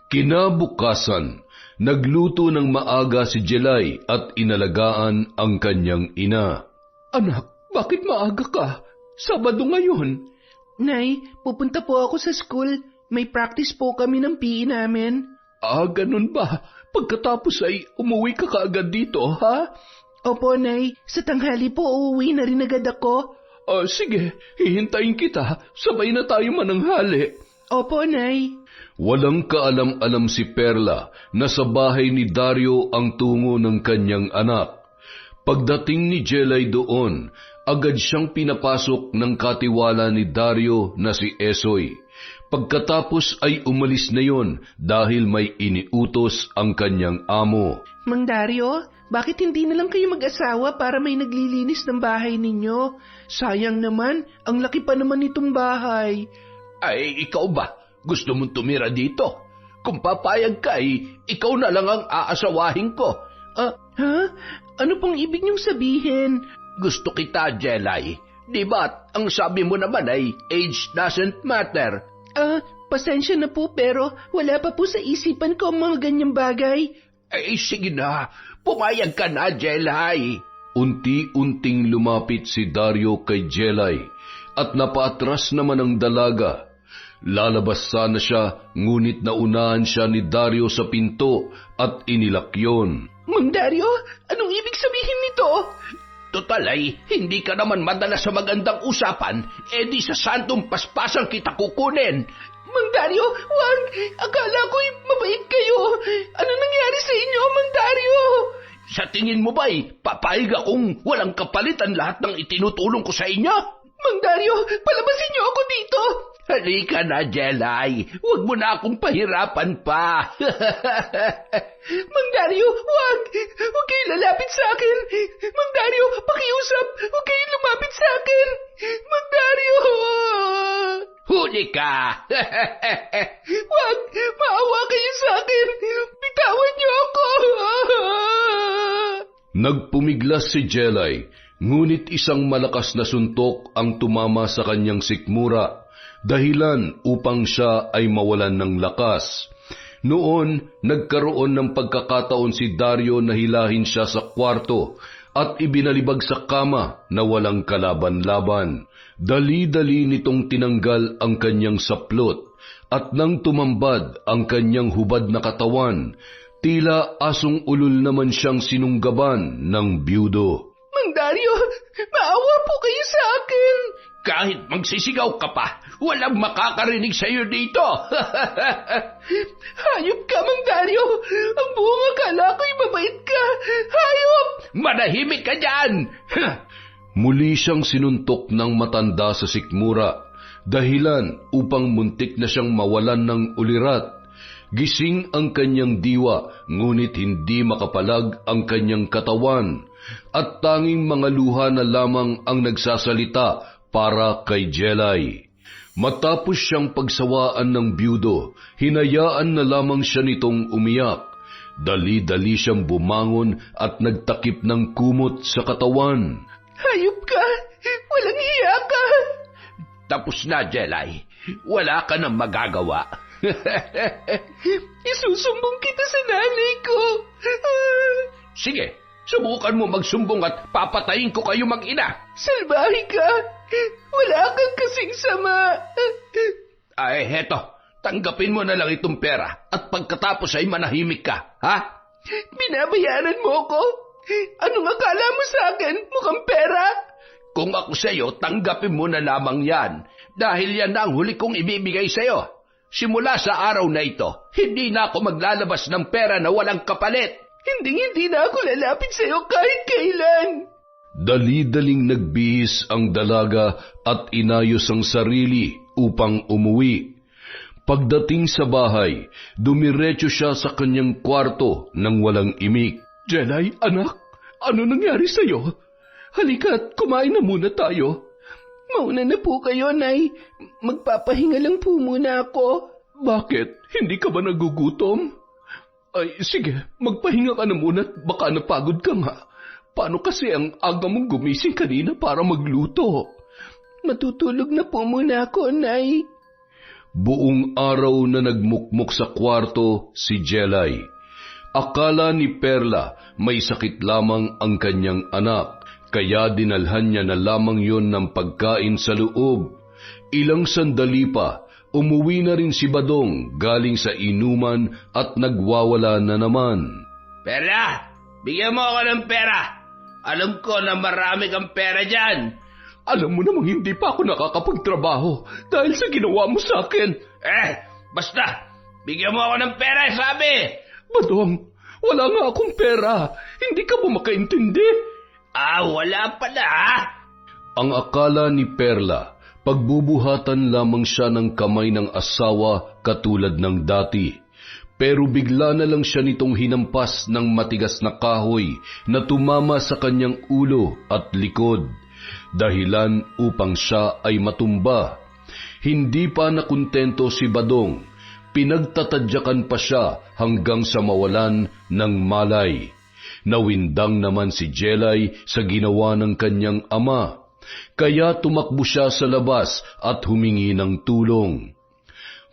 Kinabukasan, nagluto ng maaga si Jelay at inalagaan ang kanyang ina. Anak, bakit maaga ka? Sabado ngayon. Nay, pupunta po ako sa school. May practice po kami ng PE namin. Ganun ba? Pagkatapos ay umuwi ka kaagad dito, ha? Opo, Nay. Sa tanghali po uuwi na rin agad ako. Sige, hihintayin kita. Sabay na tayo mananghali. Opo, Nay. Walang kaalam-alam si Perla na sa bahay ni Dario ang tungo ng kanyang anak. Pagdating ni Jelay doon, agad siyang pinapasok ng katiwala ni Dario na si Esoy. Pagkatapos ay umalis na yon dahil may iniutos ang kanyang amo. Mang Dario, bakit hindi na lang kayo mag-asawa para may naglilinis ng bahay ninyo? Sayang naman, ang laki pa naman itong bahay. Ikaw ba? Gusto mong tumira dito? Kung papayag ka, ikaw na lang ang aasawahin ko. Ha? Ano pong ibig niyong sabihin? Gusto kita, Jelay. Di ba ang sabi mo naman ay age doesn't matter? Pasensya na po pero wala pa po sa isipan ko ang mga ganyang bagay. Sige na. Pumayag ka na, Jelay. Unti-unting lumapit si Dario kay Jelay at napaatras naman ang dalaga. Lalabas sana siya, ngunit naunahan siya ni Dario sa pinto at inilak yon. Mang Dario, anong ibig sabihin nito? Total hindi ka naman madala sa magandang usapan, di sa santong paspasan kita kukunin. Mang Dario, wag! Akala ko'y mabait kayo. Ano nangyari sa inyo, Mang Dario? Sa tingin mo ba'y papayag akong walang kapalitan lahat ng itinutulong ko sa inyo? Mang Dario, palabasin niyo ako dito! Halika na, Jelay. Huwag mo na akong pahirapan pa. Mang Dario, wag! Huwag kayong lalapit sa akin! Mang Dario, pakiusap! Huwag kayong lumapit sa akin! Mang Dario! Huli ka! Wag! Maawa kayo sa akin! Bitawan niyo ako! Nagpumiglas si Jelay, ngunit isang malakas na suntok ang tumama sa kanyang sikmura, dahilan upang siya ay mawalan ng lakas. Noon, nagkaroon ng pagkakataon si Dario na hilahin siya sa kwarto at ibinalibag sa kama na walang kalaban-laban. Dali-dali nitong tinanggal ang kanyang saplot at nang tumambad ang kanyang hubad na katawan, tila asong ulol naman siyang sinunggaban ng byudo. Mang Dario, maawa po kayo sa akin! Kahit magsisigaw ka pa, walang makakarinig sa iyo dito. Hayop ka, Mang Dario! Ang buong akala ko'y mabait ka! Hayop! Manahimik ka dyan! Muli siyang sinuntok ng matanda sa sikmura, dahilan upang muntik na siyang mawalan ng ulirat. Gising ang kanyang diwa, ngunit hindi makapalag ang kanyang katawan, at tanging mga luha na lamang ang nagsasalita para kay Jelay. Matapos siyang pagsawaan ng byudo, hinayaan na lamang siya nitong umiyak. Dali-dali siyang bumangon at nagtakip ng kumot sa katawan. Hayop ka! Walang hiya ka! Tapos na, Jelay. Wala ka nang magagawa. Isusumbong kita sa nanay ko. Sige, subukan mo magsumbong at papatayin ko kayo mag-ina. Salbahe ka! Wala kang kasing sama. Heto. Tanggapin mo na lang itong pera at pagkatapos ay manahimik ka, ha? Binabayaran mo ko? Anong akala mo sa akin? Mukhang pera? Kung ako sa'yo, tanggapin mo na lamang yan dahil yan na ang huli kong ibibigay sa'yo. Simula sa araw na ito, hindi na ako maglalabas ng pera na walang kapalit. Hindi na ako lalapit sa'yo kahit kailan. Dali-daling nagbihis ang dalaga at inayos ang sarili upang umuwi. Pagdating sa bahay, dumiretso siya sa kanyang kwarto nang walang imik. Jelay, anak, ano nangyari sa'yo? Halika't kumain na muna tayo. Mauna na po kayo, Nay. Magpapahinga lang po muna ako. Bakit? Hindi ka ba nagugutom? Ay, sige, magpahinga ka na muna at baka napagod ka nga. Paano kasi ang aga mong gumising kanina para magluto? Matutulog na po muna ako, Nay. Buong araw na nagmukmok sa kwarto si Jelay. Akala ni Perla may sakit lamang ang kanyang anak, kaya dinalhan niya na lamang yon ng pagkain sa loob. Ilang sandali pa, umuwi na rin si Badong galing sa inuman at nagwawala na naman. Perla, bigyan mo ako ng pera. Alam ko na marami kang pera dyan. Alam mo namang hindi pa ako nakakapagtrabaho dahil sa ginawa mo sa akin. Basta, bigyan mo ako ng pera, sabi. Badong, wala nga akong pera. Hindi ka ba makaintindi? Wala pala, ha? Ang akala ni Perla, pagbubuhatan lamang siya ng kamay ng asawa katulad ng dati. Pero bigla na lang siya nitong hinampas ng matigas na kahoy na tumama sa kanyang ulo at likod. Dahilan upang siya ay matumba. Hindi pa nakontento si Badong. Pinagtatadyakan pa siya hanggang sa mawalan ng malay. Nawindang naman si Jelay sa ginawa ng kanyang ama. Kaya tumakbo siya sa labas at humingi ng tulong.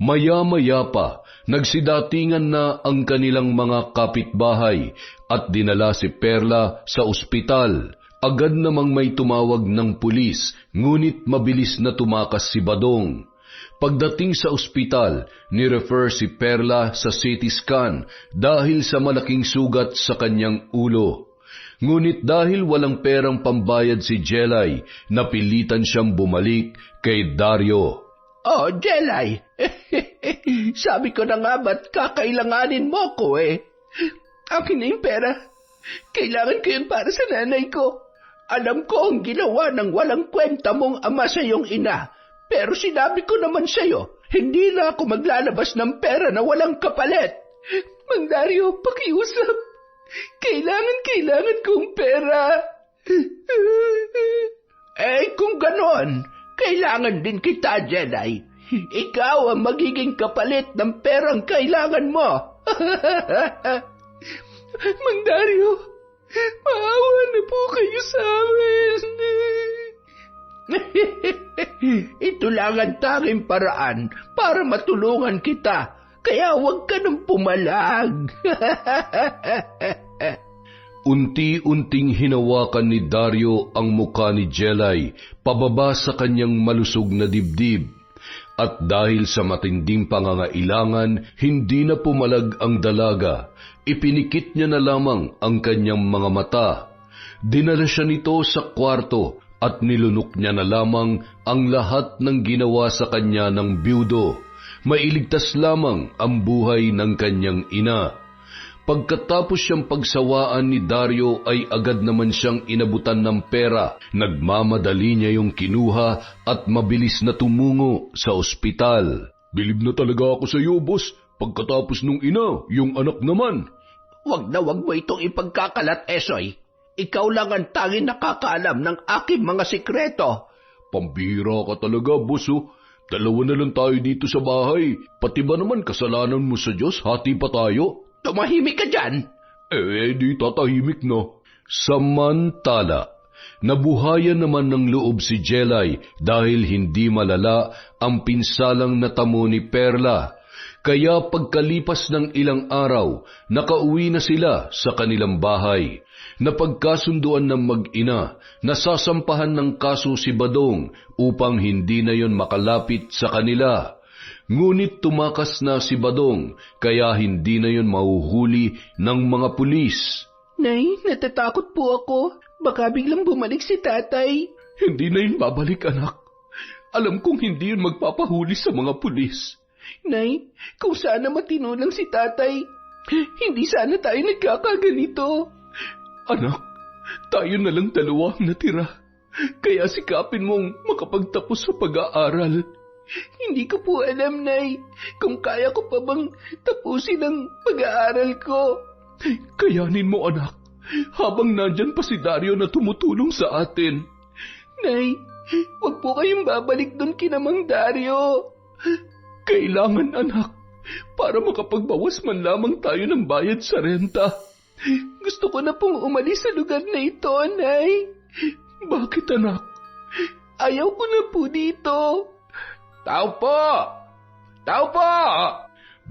Maya-maya pa, nagsidatingan na ang kanilang mga kapitbahay at dinala si Perla sa ospital. Agad namang may tumawag ng pulis, ngunit mabilis na tumakas si Badong. Pagdating sa ospital, ni-refer si Perla sa CT scan dahil sa malaking sugat sa kanyang ulo. Ngunit dahil walang perang pambayad si Jelay, napilitan siyang bumalik kay Dario. Oh, Jelay, sabi ko na nga ba't kakailanganin mo ko Akin na yung pera. Kailangan ko yun para sa nanay ko. Alam ko ang ginawa ng walang kwenta mong ama sa iyong ina. Pero sinabi ko naman sa iyo, hindi na ako maglalabas ng pera na walang kapalit. Mang Dario, pakiusap. Kailangan kong pera. Kung ganon, kailangan din kita, Jelay. Ikaw ang magiging kapalit ng perang kailangan mo. Mang Dario, maawa na po kayo sa amin. Ito lang ang tanging paraan para matulungan kita. Kaya huwag ka nang pumalag. Unti-unting hinawakan ni Dario ang mukha ni Jelay pababa sa kanyang malusog na dibdib. At dahil sa matinding pangangailangan, hindi na pumalag ang dalaga. Ipinikit niya na lamang ang kanyang mga mata. Dinala siya nito sa kwarto at nilunok niya na lamang ang lahat ng ginawa sa kanya ng byudo. Mailigtas lamang ang buhay ng kanyang ina. Pagkatapos siyang pagsawaan ni Dario ay agad naman siyang inabutan ng pera. Nagmamadali niya yung kinuha at mabilis na tumungo sa ospital. Bilib na talaga ako sa iyo, boss. Pagkatapos nung ina, yung anak naman. Wag mo itong ipagkakalat, Esoy. Ikaw lang ang tanging nakakaalam ng aking mga sikreto. Pambira ka talaga, boss. Dalawa na lang tayo dito sa bahay. Pati ba naman kasalanan mo sa Diyos? Hati pa tayo. Tumahimik ka dyan. Di tatahimik na. Samantala, nabuhayan naman ng loob si Jelay dahil hindi malala ang pinsalang natamo ni Perla. Kaya pagkalipas ng ilang araw, nakauwi na sila sa kanilang bahay. Napagkasunduan ng mag-ina, nasasampahan ng kaso si Badong upang hindi na yon makalapit sa kanila. Ngunit tumakas na si Badong, kaya hindi na yon mahuhuli ng mga pulis. Nay, natatakot po ako. Baka biglang bumalik si tatay. Hindi na yun babalik, anak. Alam kong hindi yun magpapahuli sa mga pulis. Nay, kung sana matino lang si tatay, hindi sana tayo nagkakaganito. Anak, tayo na lang dalawa ang natira. Kaya sikapin mong makapagtapos sa pag-aaral. Hindi ko po alam, Nay, kung kaya ko pa bang tapusin ang pag-aaral ko. Kayanin mo, anak, habang nandyan pa si Dario na tumutulong sa atin. Nay, Huwag po kayong babalik doon kina Mang Dario. Kailangan, anak, para makapagbawas man lamang tayo ng bayad sa renta. Gusto ko na pong umalis sa lugar na ito, Nay. Bakit, anak? Ayaw ko na po dito. Tao po! Tao po!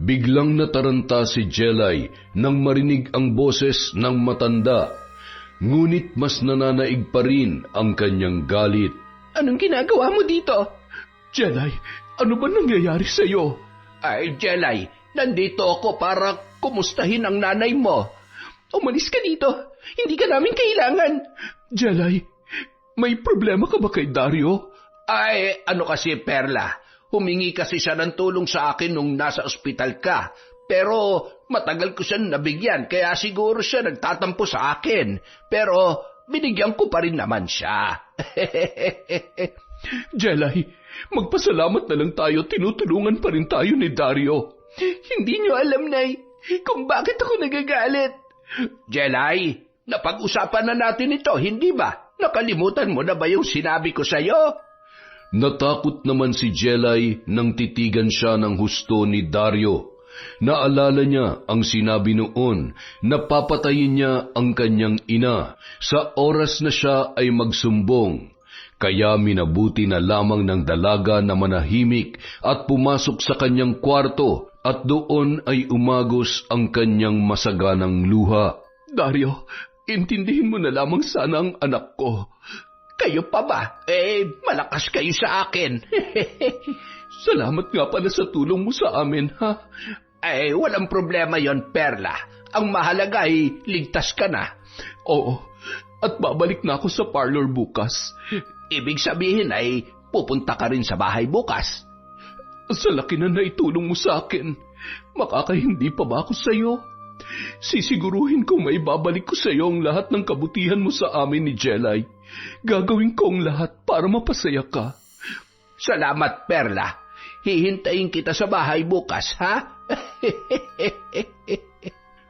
Biglang nataranta si Jelay nang marinig ang boses ng matanda. Ngunit mas nananaig pa rin ang kanyang galit. Anong ginagawa mo dito? Jelay, ano ba nangyayari sa iyo? Ay, Jelay, nandito ako para kumustahin ang nanay mo. Umalis ka dito. Hindi ka namin kailangan. Jelay, may problema ka ba kay Dario? Ay, ano kasi, Perla? Humingi kasi siya ng tulong sa akin nung nasa ospital ka. Pero matagal ko siya nabigyan, kaya siguro siya nagtatampo sa akin. Pero binigyan ko pa rin naman siya. Jelay, magpasalamat na lang tayo, tinutulungan pa rin tayo ni Dario. Hindi niyo alam, Nay, kung bakit ako nagagalit. Jelay, napag-usapan na natin ito, hindi ba? Nakalimutan mo na ba yung sinabi ko sa'yo? Natakot naman si Jelay nang titigan siya ng husto ni Dario. Naalala niya ang sinabi noon na papatayin niya ang kanyang ina sa oras na siya ay magsumbong. Kaya minabuti na lamang ng dalaga na manahimik at pumasok sa kanyang kwarto at doon ay umagos ang kanyang masaganang luha. Dario, intindihin mo na lamang sana ang anak ko. Kayo pa ba? Malakas kayo sa akin. Salamat nga pala sa tulong mo sa amin, ha? Walang problema yon, Perla. Ang mahalaga ay ligtas ka na. Oo, at babalik na ako sa parlor bukas. Ibig sabihin ay pupunta ka rin sa bahay bukas. Sa laki na naitulong mo sa akin, makakahindi pa ba ako sa iyo? Sisiguruhin kong maibabalik ko sa iyo ang lahat ng kabutihan mo sa amin ni Jelay. Gagawin ko ang lahat para mapasaya ka. Salamat, Perla. Hihintayin kita sa bahay bukas, ha?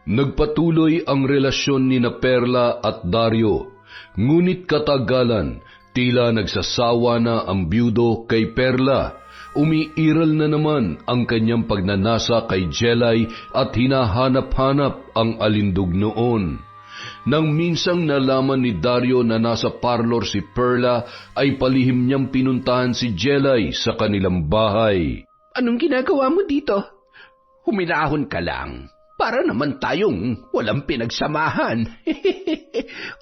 Nagpatuloy ang relasyon ni na Perla at Dario. Ngunit katagalan, tila nagsasawa na ang byudo kay Perla. Umiiral na naman ang kanyang pagnanasa kay Jelay at hinahanap-hanap ang alindog noon. Nang minsang nalaman ni Dario na nasa parlor si Perla, ay palihim niyang pinuntahan si Jelay sa kanilang bahay. Anong ginagawa mo dito? Huminahon ka lang. Para naman tayong walang pinagsamahan.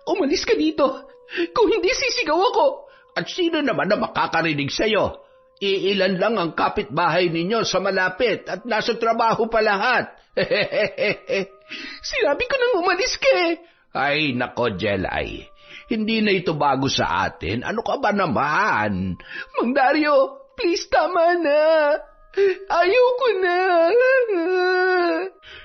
Umalis ka dito. Kung hindi, sisigaw ako. At sino naman na makakarinig sa'yo? Iilan lang ang kapitbahay ninyo sa malapit at nasa trabaho pa lahat. Sinabi ko nang umalis ka eh. Ay, nako, Jelay. Hindi na ito bago sa atin. Ano ka ba naman? Mang Dario, please, tama na. Ayoko na.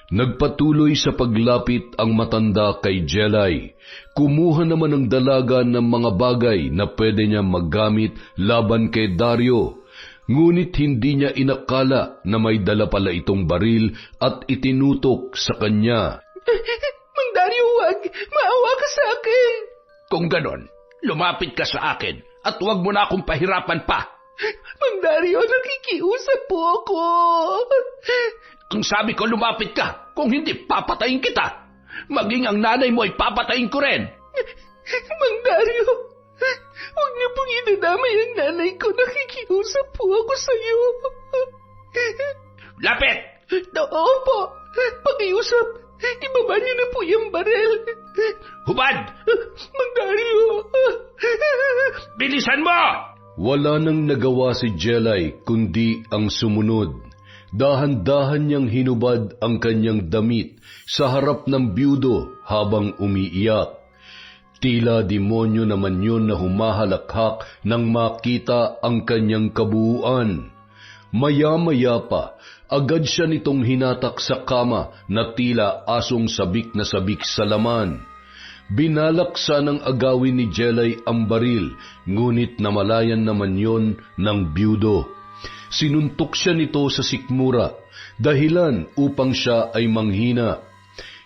Nagpatuloy sa paglapit ang matanda kay Jelay. Kumuha naman ng dalaga ng mga bagay na pwede niya maggamit laban kay Dario. Ngunit hindi niya inakala na may dala pala itong baril at itinutok sa kanya. Mang Dario, wag. Maawa ka sa akin. Kung ganon, lumapit ka sa akin at huwag mo na akong pahirapan pa. Mang Dario, nakikiusap po ako. Ang sabi ko, lumapit ka. Kung hindi, papatayin kita. Maging ang nanay mo ay papatayin ko rin. Mang Dario, huwag niyo pong idadamay ang nanay ko. Nakikiusap po ako sa iyo. Lapit! Oo po. Pakiusap. Ibaba niyo na po yung baril. Hubad! Mang Dario. Bilisan mo! Wala nang nagawa si Jelay kundi ang sumunod. Dahan-dahan niyang hinubad ang kanyang damit sa harap ng byudo habang umiiyak. Tila demonyo naman yun na humahalakhak nang makita ang kanyang kabuuan. Maya-maya pa, agad siya nitong hinatak sa kama na tila asong sabik na sabik sa laman. Binalak sanang agawin ni Jelay ang baril, ngunit namalayan naman yon ng byudo. Sinuntok siya nito sa sikmura, dahilan upang siya ay manghina.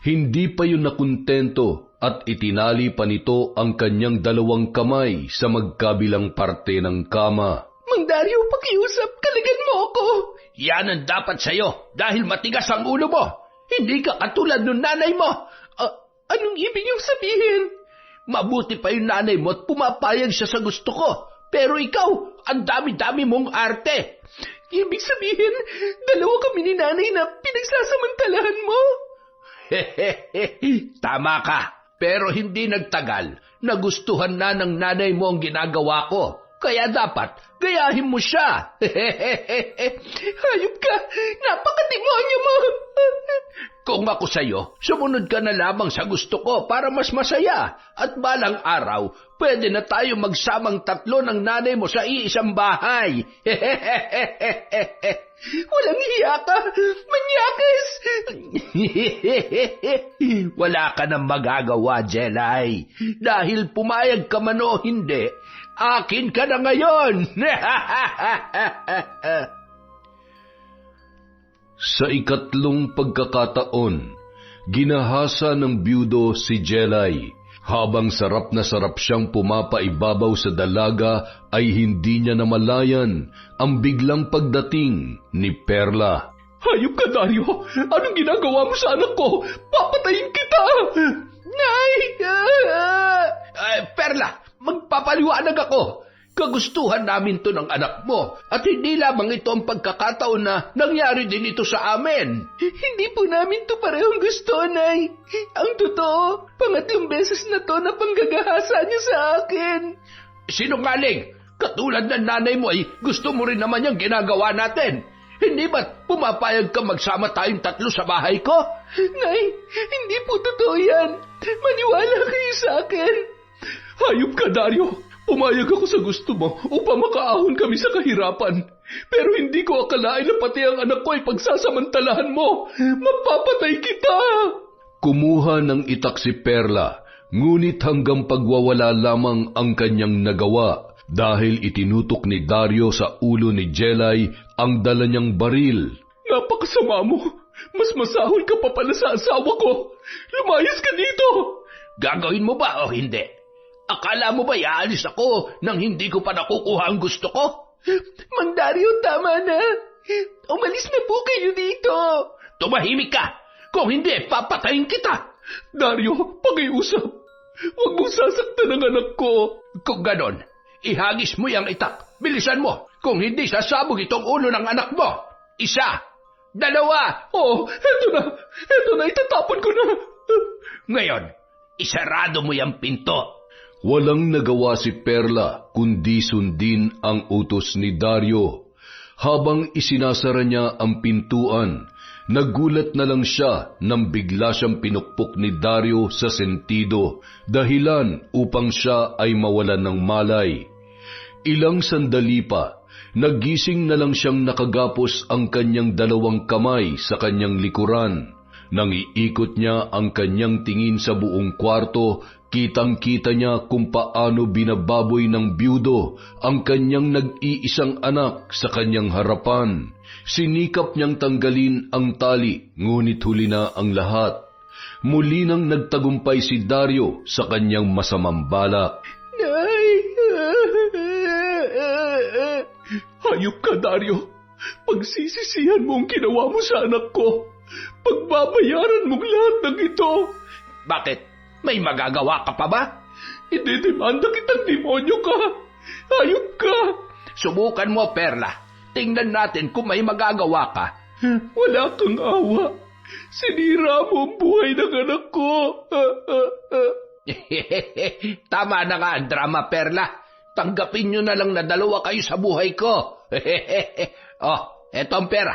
Hindi pa yun nakontento at itinali pa nito ang kanyang dalawang kamay sa magkabilang parte ng kama. Mang Dario, pakiusap, kalagan mo ako. Yan ang dapat sa'yo dahil matigas ang ulo mo. Hindi ka katulad ng nanay mo. Anong ibig niyong sabihin? Mabuti pa yung nanay mo at pumapayag siya sa gusto ko. Pero ikaw, ang dami-dami mong arte. Ibig sabihin, dalawa kami ni nanay na pinagsasamantalahan mo? Tama ka. Pero hindi nagtagal. Nagustuhan na ng nanay mo ang ginagawa ko. Kaya dapat, gayahin mo siya. Hayop ka! Napakademonyo mo! Kung ako sa'yo, sumunod ka na lamang sa gusto ko para mas masaya. At balang araw, pwede na tayo magsamang tatlo ng nanay mo sa iisang bahay. Walang hiya ka! Manyakis! Wala ka nang magagawa, Jelay. Dahil pumayag ka man o hindi, akin ka na ngayon. Sa ikatlong pagkakataon, ginahasa ng byudo si Jelay. Habang sarap na sarap siyang pumapaibabaw sa dalaga ay hindi niya namalayan ang biglang pagdating ni Perla. Hayop ka, Dario! Anong ginagawa mo sa anak ko? Papatayin kita! Nay! Perla, magpapaliwanag ako. Kagustuhan namin to ng anak mo at hindi lamang ito ang pagkakataon na nangyari din ito sa amin. Hindi po namin to parehong gusto, Nay. Ang totoo, pangatlong beses na to na panggagahasa niyo sa akin. Sinungaling! Katulad ng nanay mo ay gusto mo rin naman yung ginagawa natin. Hindi ba't pumapayag ka magsama tayong tatlo sa bahay ko? Nay, hindi po totoo yan. Maniwala kayo sa akin. Hayop ka, Dario! Pumayag ako sa gusto mo upang makaahon kami sa kahirapan. Pero hindi ko akalain na pati ang anak ko ay pagsasamantalahan mo. Mapapatay kita! Kumuha ng itak si Perla, ngunit hanggang pagwawala lamang ang kanyang nagawa dahil itinutok ni Dario sa ulo ni Jelay ang dala niyang baril. Napakasama mo! Mas masahol ka pa pala sa asawa ko! Lumayas ka dito! Gagawin mo ba o hindi? Akala mo ba iaalis ako nang hindi ko pa nakukuha ang gusto ko? Mang Dario, tama na. Umalis na po kayo dito. Tumahimik ka! Kung hindi, papatayin kita! Dario, pakiusap. Huwag mong sasaktan ang anak ko. Kung ganon, ihagis mo yung itak. Bilisan mo. Kung hindi, sasabog itong ulo ng anak mo. Isa, dalawa. Oh, eto na, itatapon ko na. Ngayon, isarado mo yung pinto. Walang nagawa si Perla kundi sundin ang utos ni Dario. Habang isinasara niya ang pintuan, nagulat na lang siya nang bigla siyang pinukpok ni Dario sa sentido, dahilan upang siya ay mawalan ng malay. Ilang sandali pa, nagising na lang siyang nakagapos ang kanyang dalawang kamay sa kanyang likuran. Nang iikot niya ang kanyang tingin sa buong kwarto, kitang-kita niya kung paano binababoy ng byudo ang kanyang nag-iisang anak sa kanyang harapan. Sinikap niyang tanggalin ang tali, ngunit huli na ang lahat. Muli nang nagtagumpay si Dario sa kanyang masamang balak. Nay! Hayop ka, Dario. Pagsisisihan mo ang ginawa mo sa anak ko. Pagbabayaran mong lahat ng ito. Bakit? May magagawa ka pa ba? Idedemanda kitang demonyo ka. Hayop ka. Subukan mo, Perla. Tingnan natin kung may magagawa ka. Wala kang awa. Sinira mo ang buhay ng anak ko. Tama na nga ang drama, Perla. Tanggapin nyo na lang na dalawa kayo sa buhay ko. Oh, eto ang pera.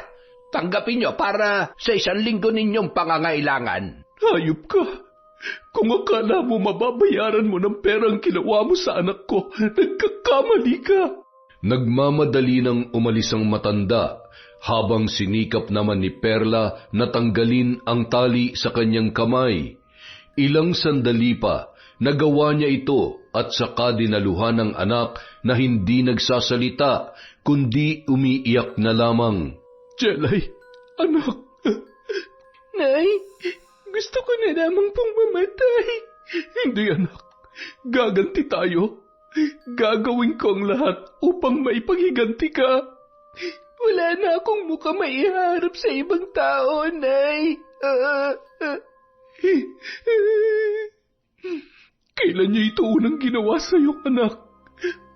Tanggapin nyo para sa 1 linggo ninyong pangangailangan. Hayop ka. Kung akala mo mababayaran mo ng perang ginawa mo sa anak ko, nagkakamali ka. Nagmamadali nang umalis ang matanda, habang sinikap naman ni Perla na tanggalin ang tali sa kanyang kamay. Ilang sandali pa, nagawa niya ito at saka dinaluhan ng anak na hindi nagsasalita, kundi umiiyak na lamang. Jelay, anak. Nay, gusto ko na lamang pong mamatay. Hindi anak, gaganti tayo. Gagawin ko ang lahat upang maipaghiganti ka. Wala na akong muka maiharap sa ibang tao, Nay. Kailan niya ito unang ginawa sa iyong anak?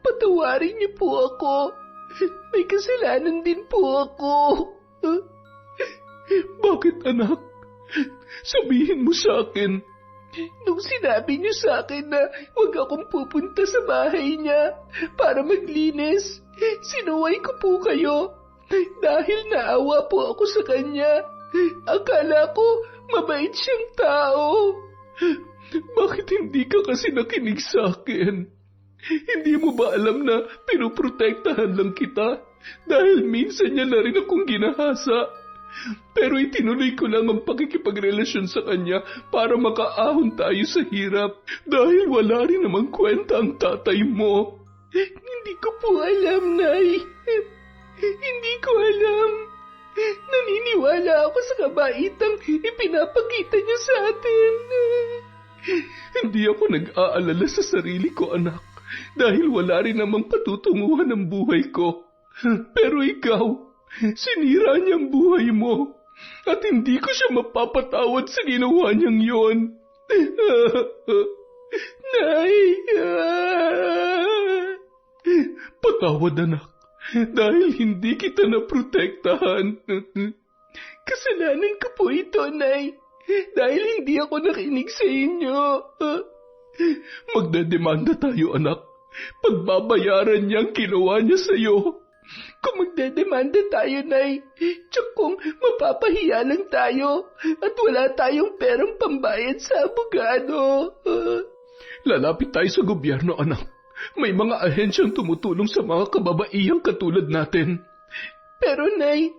Patawarin niyo po ako. May kasalanan din po ako. Bakit anak? Sabihin mo sa akin. Nung sinabi niyo sa akin na huwag akong pupunta sa bahay niya para maglinis, sinuway ko po kayo. Dahil naawa po ako sa kanya. Akala ko mabait siyang tao. Bakit hindi ka kasi nakinig sa akin? Hindi mo ba alam na pinuprotektahan lang kita? Dahil minsan niya na rin akong ginahasa. Pero itinuloy ko lang ang pakikipagrelasyon sa kanya para makaahon tayo sa hirap. Dahil wala rin namang kwenta ang tatay mo. Hindi ko po alam, Nay. Hindi ko alam. Naniniwala ako sa kabaitang ipinapakita niya sa atin. Hindi ako nag-aalala sa sarili ko, anak. Dahil wala rin namang patutunguhan ang buhay ko. Pero ikaw, sinira niya ang buhay mo. At hindi ko siya mapapatawad sa ginawa niyang yon. Nay! Patawad, anak. Dahil hindi kita naprotektahan. Kasalanan ko po ito, Nay. Dahil hindi ako nakinig sa inyo. Magdedemanda tayo, anak. Pagbabayaran niya ang ginawa niya sa iyo. Kung magdedemanda tayo, Nay, tsak kung mapapahiya lang tayo at wala tayong perang pambayad sa abogado. Lalapit tayo sa gobyerno, anak. May mga ahensyang tumutulong sa mga kababaihang katulad natin. Pero, Nay,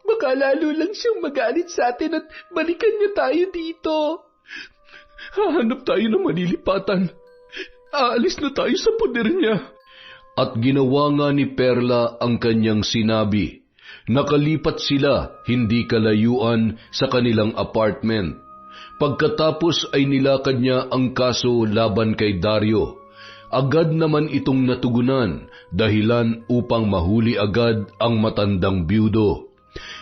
baka lalo lang siyang magalit sa atin at balikan niya tayo dito. Hahanap tayo ng malilipatan. Aalis na tayo sa poder niya. At ginawa nga ni Perla ang kanyang sinabi. Nakalipat sila hindi kalayuan sa kanilang apartment. Pagkatapos ay nilakad niya ang kaso laban kay Dario. Agad naman itong natugunan, dahilan upang mahuli agad ang matandang byudo.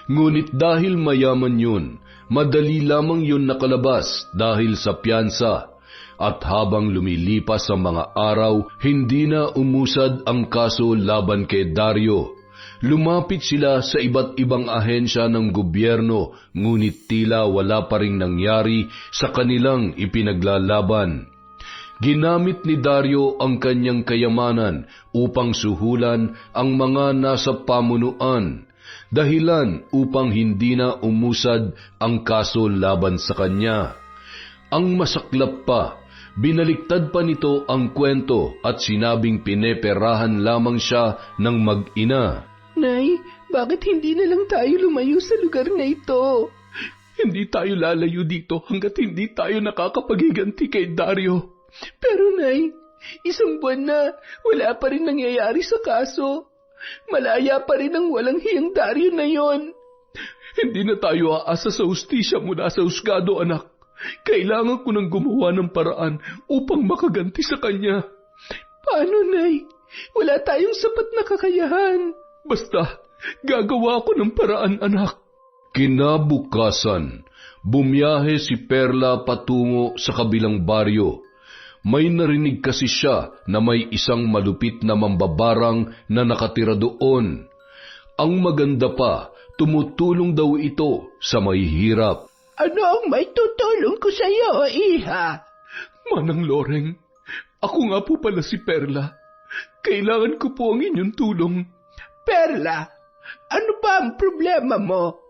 Ngunit dahil mayaman yun, madali lamang yun nakalabas dahil sa piyansa. At habang lumilipas ang mga araw, hindi na umusad ang kaso laban kay Dario. Lumapit sila sa iba't ibang ahensya ng gobyerno, ngunit tila wala pa ring nangyari sa kanilang ipinaglalaban. Ginamit ni Dario ang kanyang kayamanan upang suhulan ang mga nasa pamunuan, dahilan upang hindi na umusad ang kaso laban sa kanya. Ang masaklap pa, binaliktad pa nito ang kwento at sinabing pineperahan lamang siya ng mag-ina. Nay, bakit hindi na lang tayo lumayo sa lugar na ito? Hindi tayo lalayo dito hanggat hindi tayo nakakapaghiganti kay Dario. Pero, Nay, isang buwan na wala pa rin nangyayari sa kaso. Malaya pa rin ang walang hiyang Dario na yon. Hindi na tayo aasa sa hustisya mula sa husgado, anak. Kailangan ko nang gumawa ng paraan upang makaganti sa kanya. Paano, Nay? Wala tayong sapat na kakayahan. Basta, gagawa ko ng paraan, anak. Kinabukasan, bumiyahe si Perla patungo sa kabilang baryo. May narinig kasi siya na may isang malupit na mambabarang na nakatira doon. Ang maganda pa, tumutulong daw ito sa mahihirap. Ano ang may tutulong ko sa iyo, iha? Manang Loreng, ako nga po pala si Perla. Kailangan ko po ang inyong tulong. Perla, ano ba ang problema mo?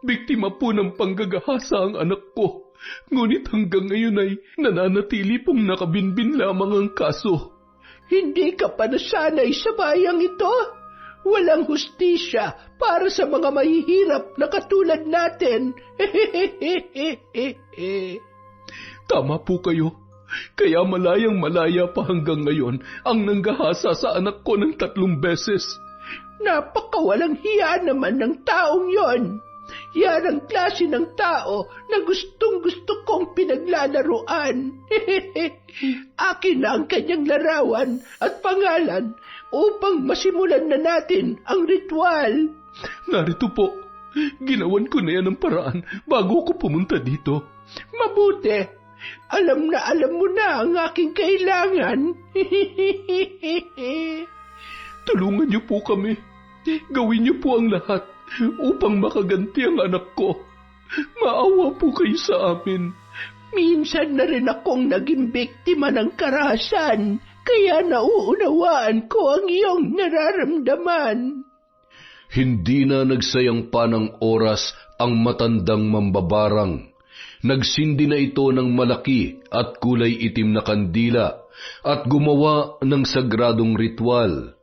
Biktima po ng panggagahasa ang anak ko. Ngunit hanggang ngayon ay nananatili pong nakabinbin lamang ang kaso. Hindi ka pa nasanay sa bayang ito? Walang hustisya para sa mga mahihirap na katulad natin. Tama po kayo. Kaya malayang malaya pa hanggang ngayon ang nanggahasa sa anak ko ng 3 beses. Napakawalang hiya naman ng taong yon. Yan ang klase ng tao na gustong-gusto kong pinaglalaruan. Akin na ang kanyang larawan at pangalan upang masimulan na natin ang ritual. Narito po. Ginawan ko na yan ng paraan bago ako pumunta dito. Mabuti. Alam mo na ang aking kailangan. Tulungan niyo po kami. Gawin niyo po ang lahat upang makaganti ang anak ko. Maawa po kayo sa amin. Minsan na rin akong naging biktima ng karahasan, kaya nauunawaan ko ang iyong nararamdaman. Hindi na nagsayang pa ng oras ang matandang mambabarang. Nagsindi na ito ng malaki at kulay itim na kandila at gumawa ng sagradong ritual.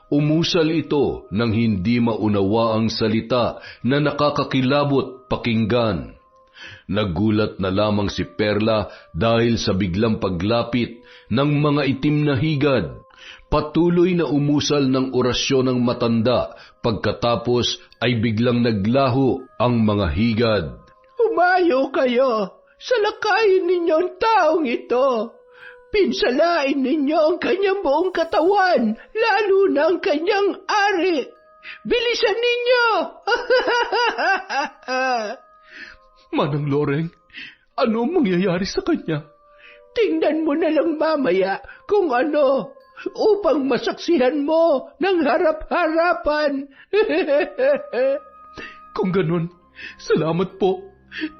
Umusal ito nang hindi maunawa ang salita na nakakakilabot pakinggan. Nagulat na lamang si Perla dahil sa biglang paglapit ng mga itim na higad. Patuloy na umusal ng orasyon ng matanda, pagkatapos ay biglang naglaho ang mga higad. Humayo kayo, salakayin ninyo ang taong ito. Pinsalain ninyo ang kanyang buong katawan, lalo na ang kanyang ari. Bilisan ninyo! Manang Loreng, ano mangyayari sa kanya? Tingnan mo na lang mamaya kung ano, upang masaksihan mo ng harap-harapan. Kung ganun, salamat po.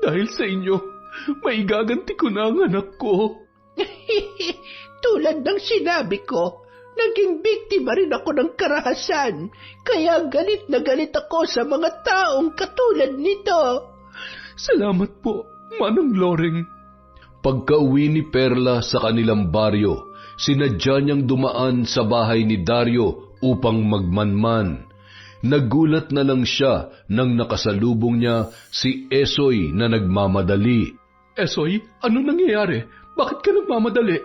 Dahil sa inyo, maigaganti ko na ang anak ko. Tulad ng sinabi ko, naging biktima rin ako ng karahasan, kaya galit na galit ako sa mga taong katulad nito. Salamat po, Manang Loreng. Pagka-uwi ni Perla sa kanilang baryo, sinadya niyang dumaan sa bahay ni Dario upang magmanman. Nagulat na lang siya nang nakasalubong niya si Esoy na nagmamadali. Esoy, ano nangyayari? Bakit ka nagmamadali?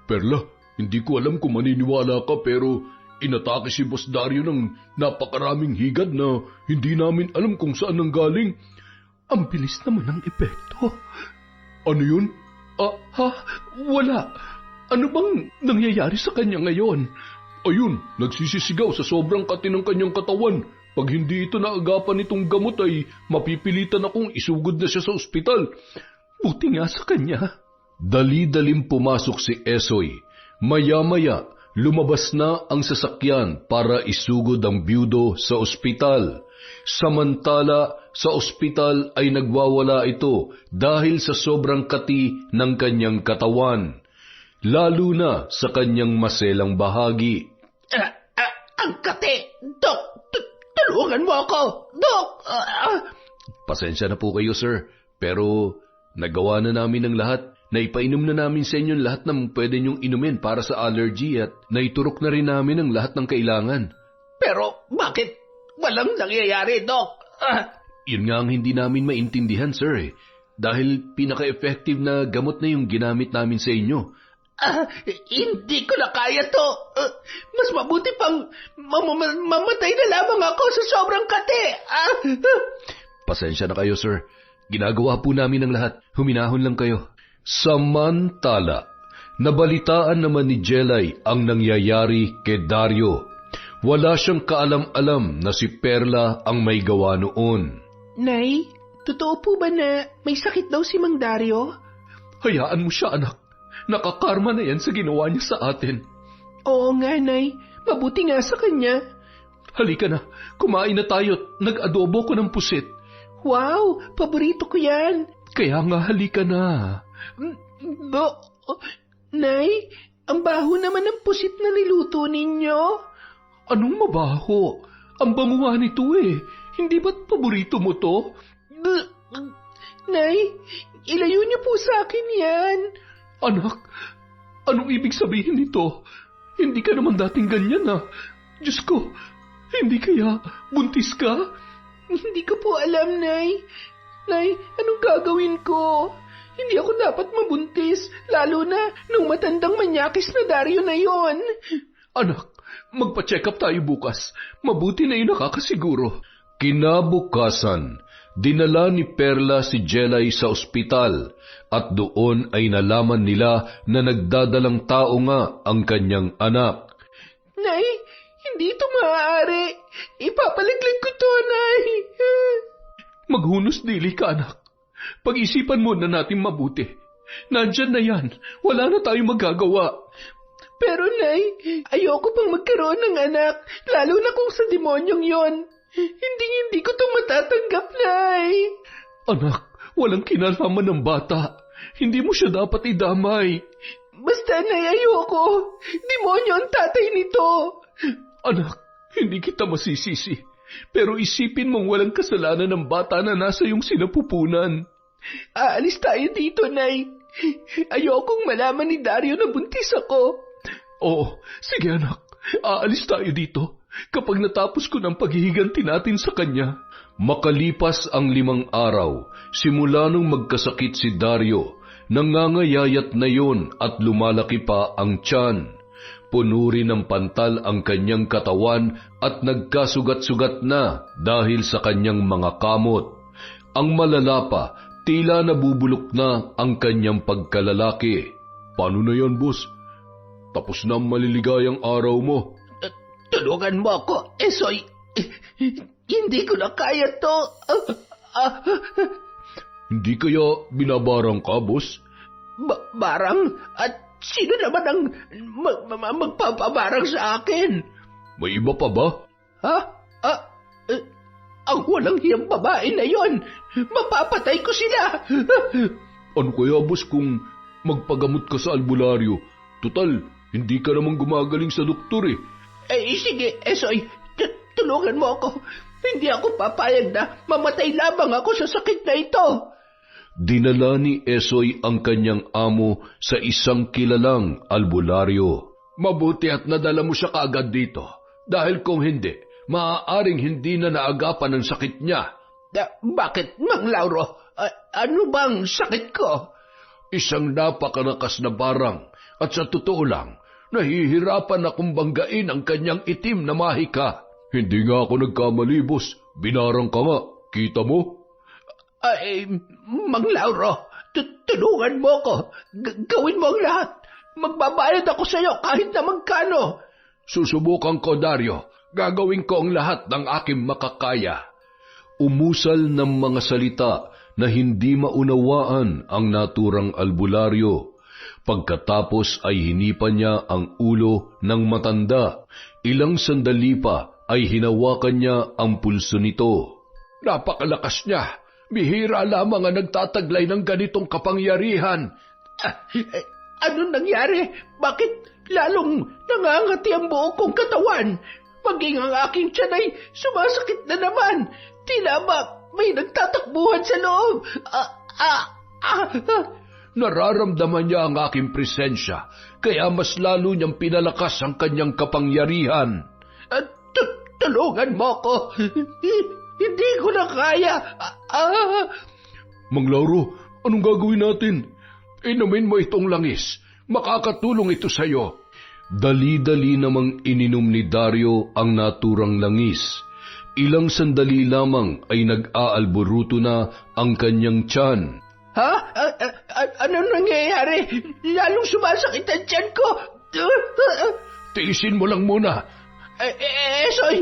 Perla, hindi ko alam kung maniniwala ka pero inatake si Boss Dario ng napakaraming higad na hindi namin alam kung saan nanggaling. Ang bilis naman ng epekto. Ano yun? Wala. Ano bang nangyayari sa kanya ngayon? Ayun, nagsisisigaw sa sobrang kati ng kanyang katawan. Pag hindi ito naagapan nitong gamot ay mapipilitan akong isugod na siya sa ospital. Buti nga sa kanya. Dali-dalim pumasok si Esoy. Maya-maya, lumabas na ang sasakyan para isugod ang byudo sa ospital. Samantala, sa ospital ay nagwawala ito dahil sa sobrang kati ng kanyang katawan, lalo na sa kanyang maselang bahagi. Ang kati! Dok! Tulungan mo ako! Dok! Pasensya na po kayo, sir. Pero nagawa na namin ang lahat. Naipainom na namin sa inyo lahat ng pwede niyong inumin para sa allergy at naiturok na rin namin ang lahat ng kailangan. Pero bakit walang nangyayari, Dok? Yun nga ang hindi namin maintindihan, sir. Dahil pinaka-effective na gamot na yung ginamit namin sa inyo. Hindi ko na kaya to. Mas mabuti pang mamatay na lamang ako sa sobrang kati. Pasensya na kayo, sir. Ginagawa po namin ang lahat. Huminahon lang kayo. Samantala, nabalitaan naman ni Jelay ang nangyayari kay Dario. Wala siyang kaalam-alam na si Perla ang may gawa noon. Nay, totoo po ba na may sakit daw si Mang Dario? Hayaan mo siya, anak. Nakakarma na yan sa ginawa niya sa atin. Oo nga, Nay. Mabuti nga sa kanya. Halika na, kumain na tayo. Nag-adobo ko ng pusit. Wow, paborito ko yan. Kaya nga halika na. Nay, ang baho naman ng pusit na niluto ninyo. Anong mabaho? Ang bango nga nito eh. Hindi ba't paborito mo to? Nay, ilayo niyo po sa akin yan. Anak, anong ibig sabihin nito? Hindi ka naman dating ganyan ah. Diyos ko, hindi kaya buntis ka? Hindi ko po alam, Nay. Nay, anong gagawin ko? Hindi ako dapat mabuntis, lalo na nung matandang manyakis na Dario na yon. Anak, magpa-check up tayo bukas. Mabuti na yun nakakasiguro. Kinabukasan, Dinala ni Perla si Jelay sa ospital at doon ay nalaman nila na nagdadalang tao nga ang kanyang anak. Nay, hindi ito maaari. Ipapalaglag ko to, Nay. Maghunos dili ka, anak. Pag-isipan mo na natin mabuti. Nandyan na yan. Wala na tayong magagawa. Pero, Nay, ayoko pang magkaroon ng anak, lalo na kung sa demonyong yon. Hindi ko to matatanggap, Nay. Anak, walang kinalaman ng bata. Hindi mo siya dapat idamay. Basta, Nay, ayoko. Demonyo ang tatay nito. Anak, hindi kita masisisi. Pero isipin mong walang kasalanan ng bata na nasa iyong sinapupunan. Aalis tayo dito, Nay. Ayokong malaman ni Dario na buntis ako. Oo, sige anak. Aalis tayo dito kapag natapos ko ng paghihiganti natin sa kanya. Makalipas ang 5 araw, simula nung magkasakit si Dario, nangangayayat na yon at lumalaki pa ang tiyan. Puno rin ng pantal ang kanyang katawan at nagkasugat-sugat na dahil sa kanyang mga kamot. Ang malala pa, tila nabubulok na ang kanyang pagkalalaki. Paano na yan, boss? Tapos na ang maliligayang araw mo. Tulungan mo ako, Esoy. Hindi ko na kaya to. Hindi kaya binabarang ka, boss? Barang? At sino naman ang magpapabarang sa akin? May iba pa ba? Ha? Ang walang hiyang babae na yon. Mapapatay ko sila. Ano kaya, boss, kung magpagamot ka sa albularyo? Total, hindi ka naman gumagaling sa doktor eh. Sige, Esoy. Tulungan mo ako. Hindi ako papayag na mamatay lamang ako sa sakit na ito. Dinala ni Esoy ang kanyang amo sa isang kilalang albularyo. Mabuti at nadala mo siya kaagad dito. Dahil kung hindi, maaaring hindi na naagapan ang sakit niya. Bakit, Mang Lauro? Ano bang sakit ko? Isang napakalakas na barang. At sa totoo lang, nahihirapan akong banggain ang kanyang itim na mahika. Hindi nga ako nagkamali, boss. Binarang ka nga. Kita mo? Mang Lauro, tulungan mo ko. Gawin mo ang lahat. Magbabayad ako sa iyo kahit na magkano. Susubukan ko, Dario. Gagawin ko ang lahat ng aking makakaya. Umusal ng mga salita na hindi maunawaan ang naturang albularyo. Pagkatapos ay hinipan niya ang ulo ng matanda. Ilang sandali pa ay hinawakan niya ang pulso nito. Napakalakas niya. Bihira lamang ang nagtataglay ng ganitong kapangyarihan. Anong nangyari? Bakit lalong nangangati ang buo kong katawan? Maging ang aking tiyan ay sumasakit na naman. Tila ba may nagtatakbuhan sa loob? Nararamdaman niya ang aking presensya, kaya mas lalo niyang pinalakas ang kanyang kapangyarihan. Tulungan mo ko. Hindi ko na kaya. Mang Lauro, anong gagawin natin? Inumin mo itong langis. Makakatulong ito sa iyo. Dali-dali namang ininom ni Dario ang naturang langis. Ilang sandali lamang ay nag-aalburuto na ang kanyang tiyan. Ha? Anong nangyayari? Lalong sumasakit ang tiyan ko. Tiisin mo lang muna. Soy,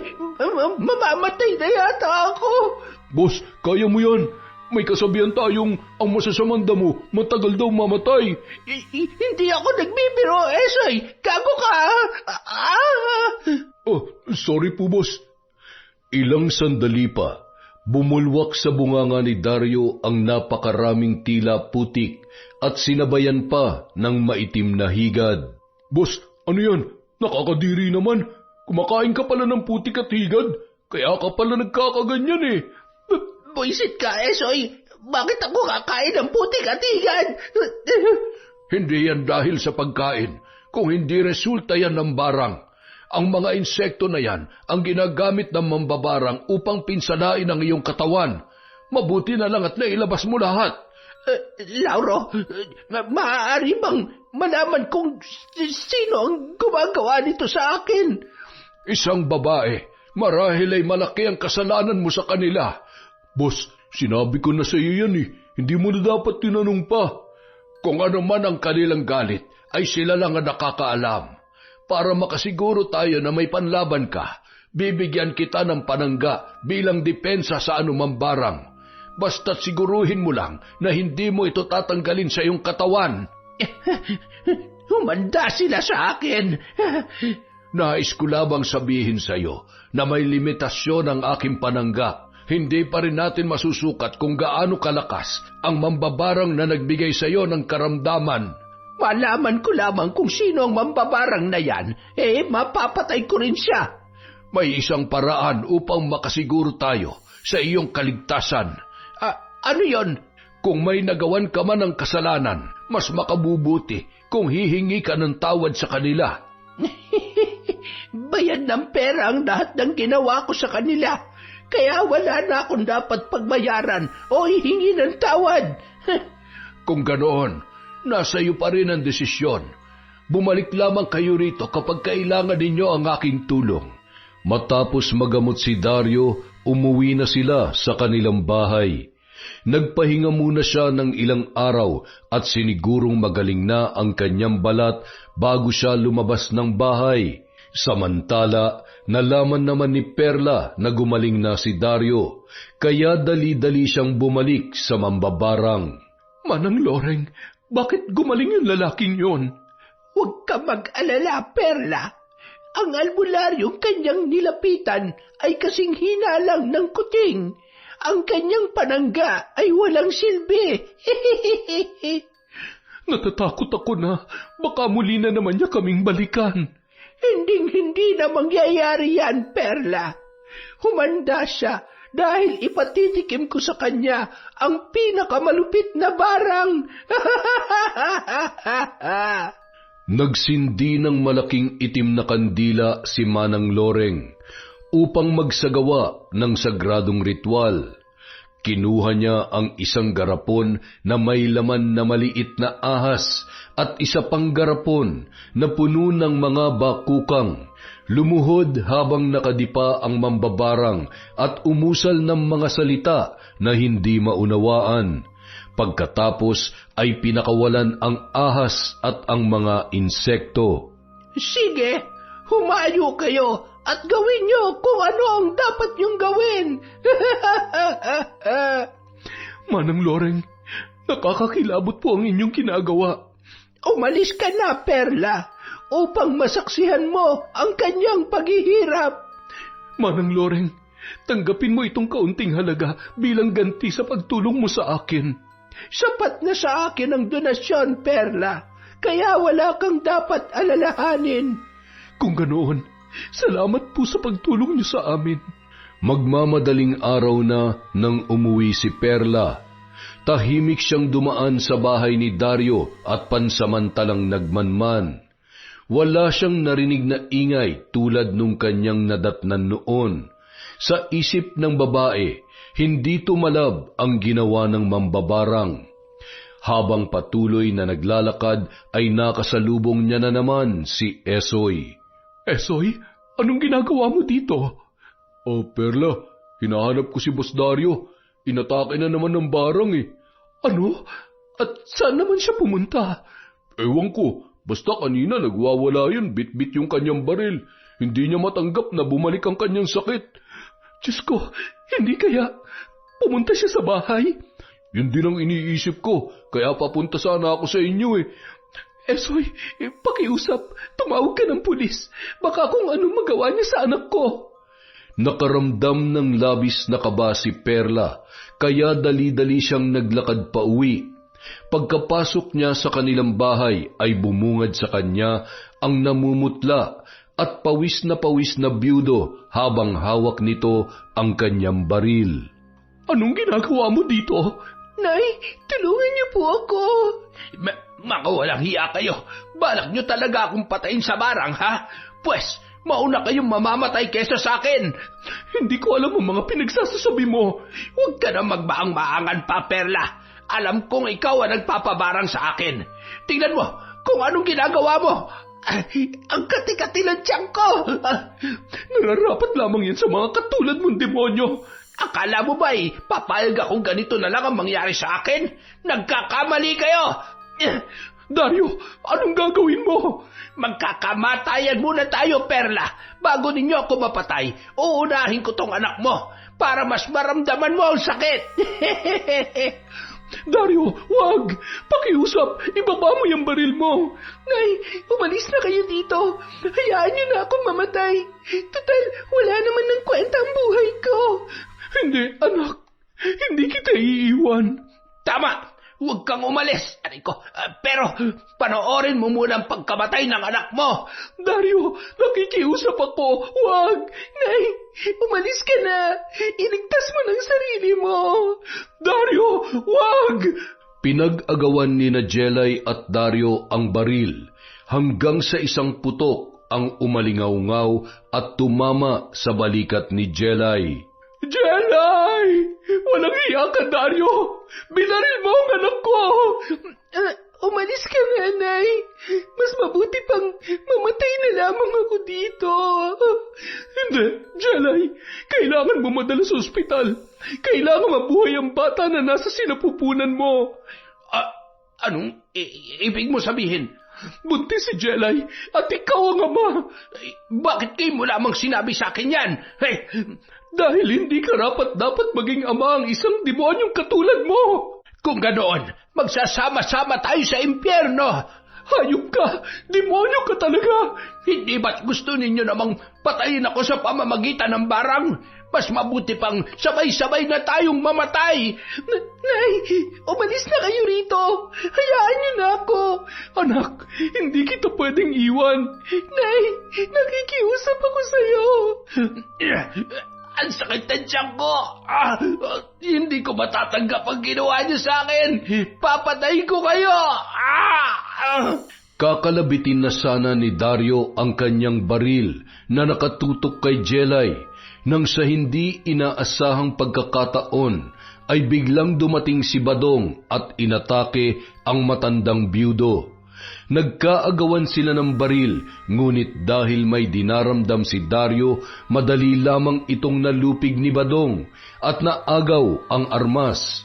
mamamatay na yata ako. Boss, kaya mo yan. May kasabihan tayong ang masasamang damo, matagal daw mamatay. Hindi ako nagbibiro, Soy. Gago ka. Sorry po, boss. Ilang sandali pa, bumulwak sa bunganga ni Dario ang napakaraming tila putik at sinabayan pa ng maitim na higad. Boss, ano yan? Nakakadiri naman. Kumakain ka pala ng putik at higad. Kaya ka pala nagkakaganyan eh. Buisit ka, Soy. Bakit ako kakain ng putik at higad? Hindi yan dahil sa pagkain. Kung hindi resulta yan ng barang. Ang mga insekto na yan ang ginagamit ng mambabarang upang pinsalain ang iyong katawan. Mabuti na lang at nailabas mo lahat. Lauro, maaari bang malaman kung sino ang gumagawa nito sa akin? Isang babae. Marahil ay malaki ang kasalanan mo sa kanila. Boss, Sinabi ko na sa iyo yan eh. Hindi mo na dapat tinanong pa. Kung ano man ang kanilang galit, ay sila lang ang nakakaalam. Para makasiguro tayo na may panlaban ka, bibigyan kita ng panangga bilang depensa sa anumang barang. Basta't siguruhin mo lang na hindi mo ito tatanggalin sa iyong katawan. Humanda sila sa akin. Nais ko labang sabihin sa iyo na may limitasyon ang aking panangga. Hindi pa rin natin masusukat kung gaano kalakas ang mambabarang na nagbigay sa iyo ng karamdaman. Malaman ko lamang kung sino ang mambabarang na yan, mapapatay ko rin siya. May isang paraan upang makasiguro tayo sa iyong kaligtasan. Ano yon? Kung may nagawan ka man ng kasalanan, mas makabubuti kung hihingi ka ng tawad sa kanila. Bayad ng pera ang lahat ng ginawa ko sa kanila. Kaya wala na akong dapat pagbayaran o hihingi ng tawad. Kung ganoon, nasa iyo pa rin ang desisyon. Bumalik lamang kayo rito kapag kailangan ninyo ang aking tulong. Matapos magamot si Dario, umuwi na sila sa kanilang bahay. Nagpahinga muna siya ng ilang araw at sinigurong magaling na ang kanyang balat bago siya lumabas ng bahay. Samantala, nalaman naman ni Perla na gumaling na si Dario, kaya dali-dali siyang bumalik sa mambabarang. Manang Loreng, bakit gumaling yung lalaking yon? Huwag ka mag-alala, Perla. Ang albularyong kanyang nilapitan ay kasing hina lang ng kuting. Ang kanyang panangga ay walang silbi. Natatakot ako na baka muli na naman niya kaming balikan. Hindi na mangyayari yan, Perla. Humanda siya dahil ipatitikim ko sa kanya ang pinakamalupit na barang. Nagsindi ng malaking itim na kandila si Manang Loreng upang magsagawa ng sagradong ritual. Kinuha niya ang isang garapon na may laman na maliit na ahas at isa pang garapon na puno ng mga bakukang. Lumuhod habang nakadipa ang mambabarang at umusal ng mga salita na hindi maunawaan. Pagkatapos ay pinakawalan ang ahas at ang mga insekto. Sige, humayo kayo at gawin niyo kung ano ang dapat niyong gawin. Manang Loreng, nakakakilabot po ang inyong ginagawa. Umalis ka na, Perla, upang masaksihan mo ang kanyang paghihirap. Manang Loreng, tanggapin mo itong kaunting halaga bilang ganti sa pagtulong mo sa akin. Sapat na sa akin ang donasyon, Perla, kaya wala kang dapat alalahanin. Kung ganoon, salamat po sa pagtulong niyo sa amin. Magmamadaling araw na nang umuwi si Perla. Tahimik siyang dumaan sa bahay ni Dario at pansamantalang nagmanman. Wala siyang narinig na ingay tulad nung kanyang nadatnan noon. Sa isip ng babae, hindi tumalab ang ginawa ng mambabarang. Habang patuloy na naglalakad ay nakasalubong niya na naman si Esoy. Esoy, anong ginagawa mo dito? Oh, Perla, hinahanap ko si Boss Dario. Inatake na naman ng barang eh. Ano? At saan naman siya pumunta? Ewan ko, basta kanina nagwawala yun, bit-bit yung kanyang baril. Hindi niya matanggap na bumalik ang kanyang sakit. Diyos ko, hindi kaya pumunta siya sa bahay? Yun din ang iniisip ko, kaya papunta sana ako sa inyo eh. Esoy, pakiusap, tumawag ka ng pulis. Baka kung anong magawa niya sa anak ko. Nakaramdam ng labis na kaba si Perla, kaya dali-dali siyang naglakad pa uwi. Pagkapasok niya sa kanilang bahay ay bumungad sa kanya ang namumutla at pawis na byudo habang hawak nito ang kanyang baril. Anong ginagawa mo dito? Nay, tulungan niyo po ako. Walang hiya kayo. Balak niyo talaga akong patayin sa barang, ha? Pwes, mauna kayong mamamatay kesa sa akin. Hindi ko alam ang mga pinagsasasabi mo. Huwag ka na magbaang-maangan pa, Perla. Alam kong ikaw ang nagpapabarang sa akin. Tingnan mo kung anong ginagawa mo. Ang kati-kati ng tiyan ko. Nararapat lamang yan sa mga katulad mong demonyo. Akala mo ba papayag akong ganito na lang ang mangyari sa akin? Nagkakamali kayo! Dario, anong gagawin mo? Magkakamatayan muna tayo, Perla. Bago ninyo ako mapatay, uunahin ko tong anak mo para mas maramdaman mo ang sakit. Dario, wag! Pakiusap, ibaba mo yung baril mo. Nay, umalis na kayo dito. Hayaan niyo na akong mamatay. Total, wala naman ng kwenta ang buhay ko. Hindi, anak. Hindi kita iiwan. Tama! Huwag kang umalis, aray ko. Pero, panoorin mo muna ang pagkamatay ng anak mo. Dario, nakikiusap ako. Wag! Nay, umalis ka na. Iligtas mo ng sarili mo. Dario, wag! Pinag-agawan ni na Jelay at Dario ang baril hanggang sa isang putok ang umalingaw-ngaw at tumama sa balikat ni Jelay. Jelay! Walang hiya ka, Dario! Binaril mo ang anak ko! Umalis ka na, Nay. Mas mabuti pang mamatay na lamang ako dito. Hindi, Jelay. Kailangan mo madala sa ospital. Kailangan mabuhay ang bata na nasa sinapupunan mo. Anong ibig mo sabihin? Buntis si Jelay at ikaw ang ama. Bakit kayo mo lamang sinabi sa akin yan? Hey! Dahil hindi karapat-dapat maging ama ang isang demonyong katulad mo. Kung ganoon, magsasama-sama tayo sa impyerno. Hayop ka! Demonyo ka talaga! Hindi ba't gusto ninyo namang patayin ako sa pamamagitan ng barang? Mas mabuti pang sabay-sabay na tayong mamatay. Nay, umalis na kayo rito. Hayaan niyo na ako. Anak, hindi kita pwedeng iwan. Nay, nakikiusap ako sa'yo. Ang sakit ng tiyan ko! Hindi ko matatanggap ang ginawa niyo sa akin! Papatayin ko kayo! Kakalabitin na sana ni Dario ang kanyang baril na nakatutok kay Jelay nang sa hindi inaasahang pagkakataon ay biglang dumating si Badong at inatake ang matandang byudo. Nagkaagawan sila ng baril, ngunit dahil may dinaramdam si Dario, madali lamang itong nalupig ni Badong at naagaw ang armas.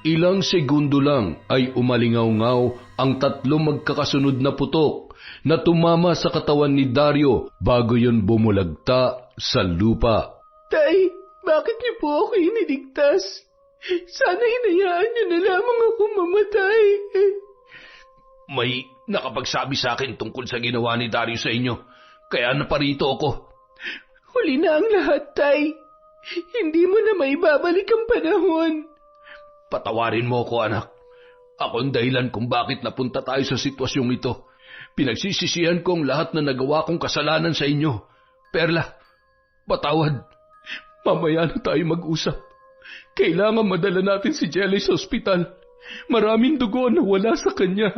Ilang segundo lang ay umalingaw-ngaw ang tatlong magkakasunod na putok na tumama sa katawan ni Dario bago yun bumulagta sa lupa. Tay, bakit niyo po ako iniligtas? Sana hinayaan niyo na lamang ako mamatay. May nakapagsabi sa akin tungkol sa ginawa ni Dario sa inyo, kaya naparito ako. Huli na ang lahat, Tay. Hindi mo na maibabalik ang panahon. Patawarin mo ako, anak. Ako ang dahilan kung bakit napunta tayo sa sitwasyong ito. Pinagsisisihan ko ang lahat na nagawa kong kasalanan sa inyo. Perla, patawad. Mamaya na tayo mag-usap. Kailangan madala natin si Jelly sa ospital. Maraming dugo na wala sa kanya.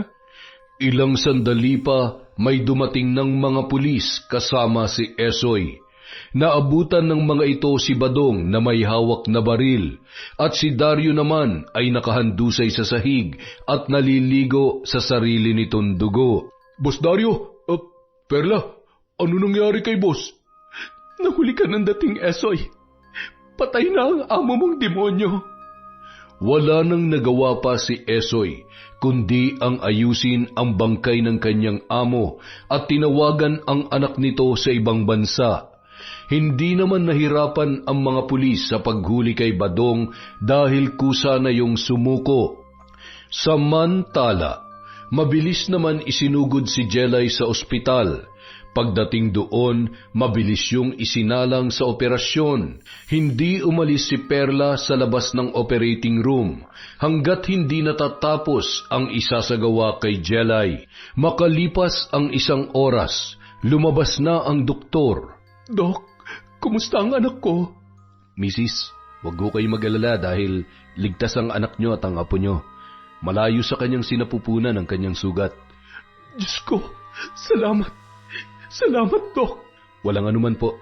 Ilang sandali pa, may dumating ng mga pulis kasama si Esoy. Naabutan ng mga ito si Badong na may hawak na baril at si Dario naman ay nakahandusay sa sahig at naliligo sa sarili nitong dugo. Boss Dario, Perla, ano nangyari kay boss? Nahuli ka ng dating Esoy. Patay na ang amo mong demonyo. Wala nang nagawa pa si Esoy, kundi ang ayusin ang bangkay ng kanyang amo at tinawagan ang anak nito sa ibang bansa. Hindi naman nahirapan ang mga pulis sa paghuli kay Badong dahil kusa na yung sumuko. Samantala, mabilis naman isinugod si Jelay sa ospital. Pagdating doon, mabilis yung isinalang sa operasyon. Hindi umalis si Perla sa labas ng operating room hanggat hindi natatapos ang isasagawa kay Jelay. Makalipas ang 1 oras, lumabas na ang doktor. Dok, kumusta ang anak ko? Mrs., wag ho kayo mag-alala dahil ligtas ang anak nyo at ang apo nyo. Malayo sa kanyang sinapupunan ang kanyang sugat. Diyos ko, salamat. Salamat, Dok. Walang anuman po.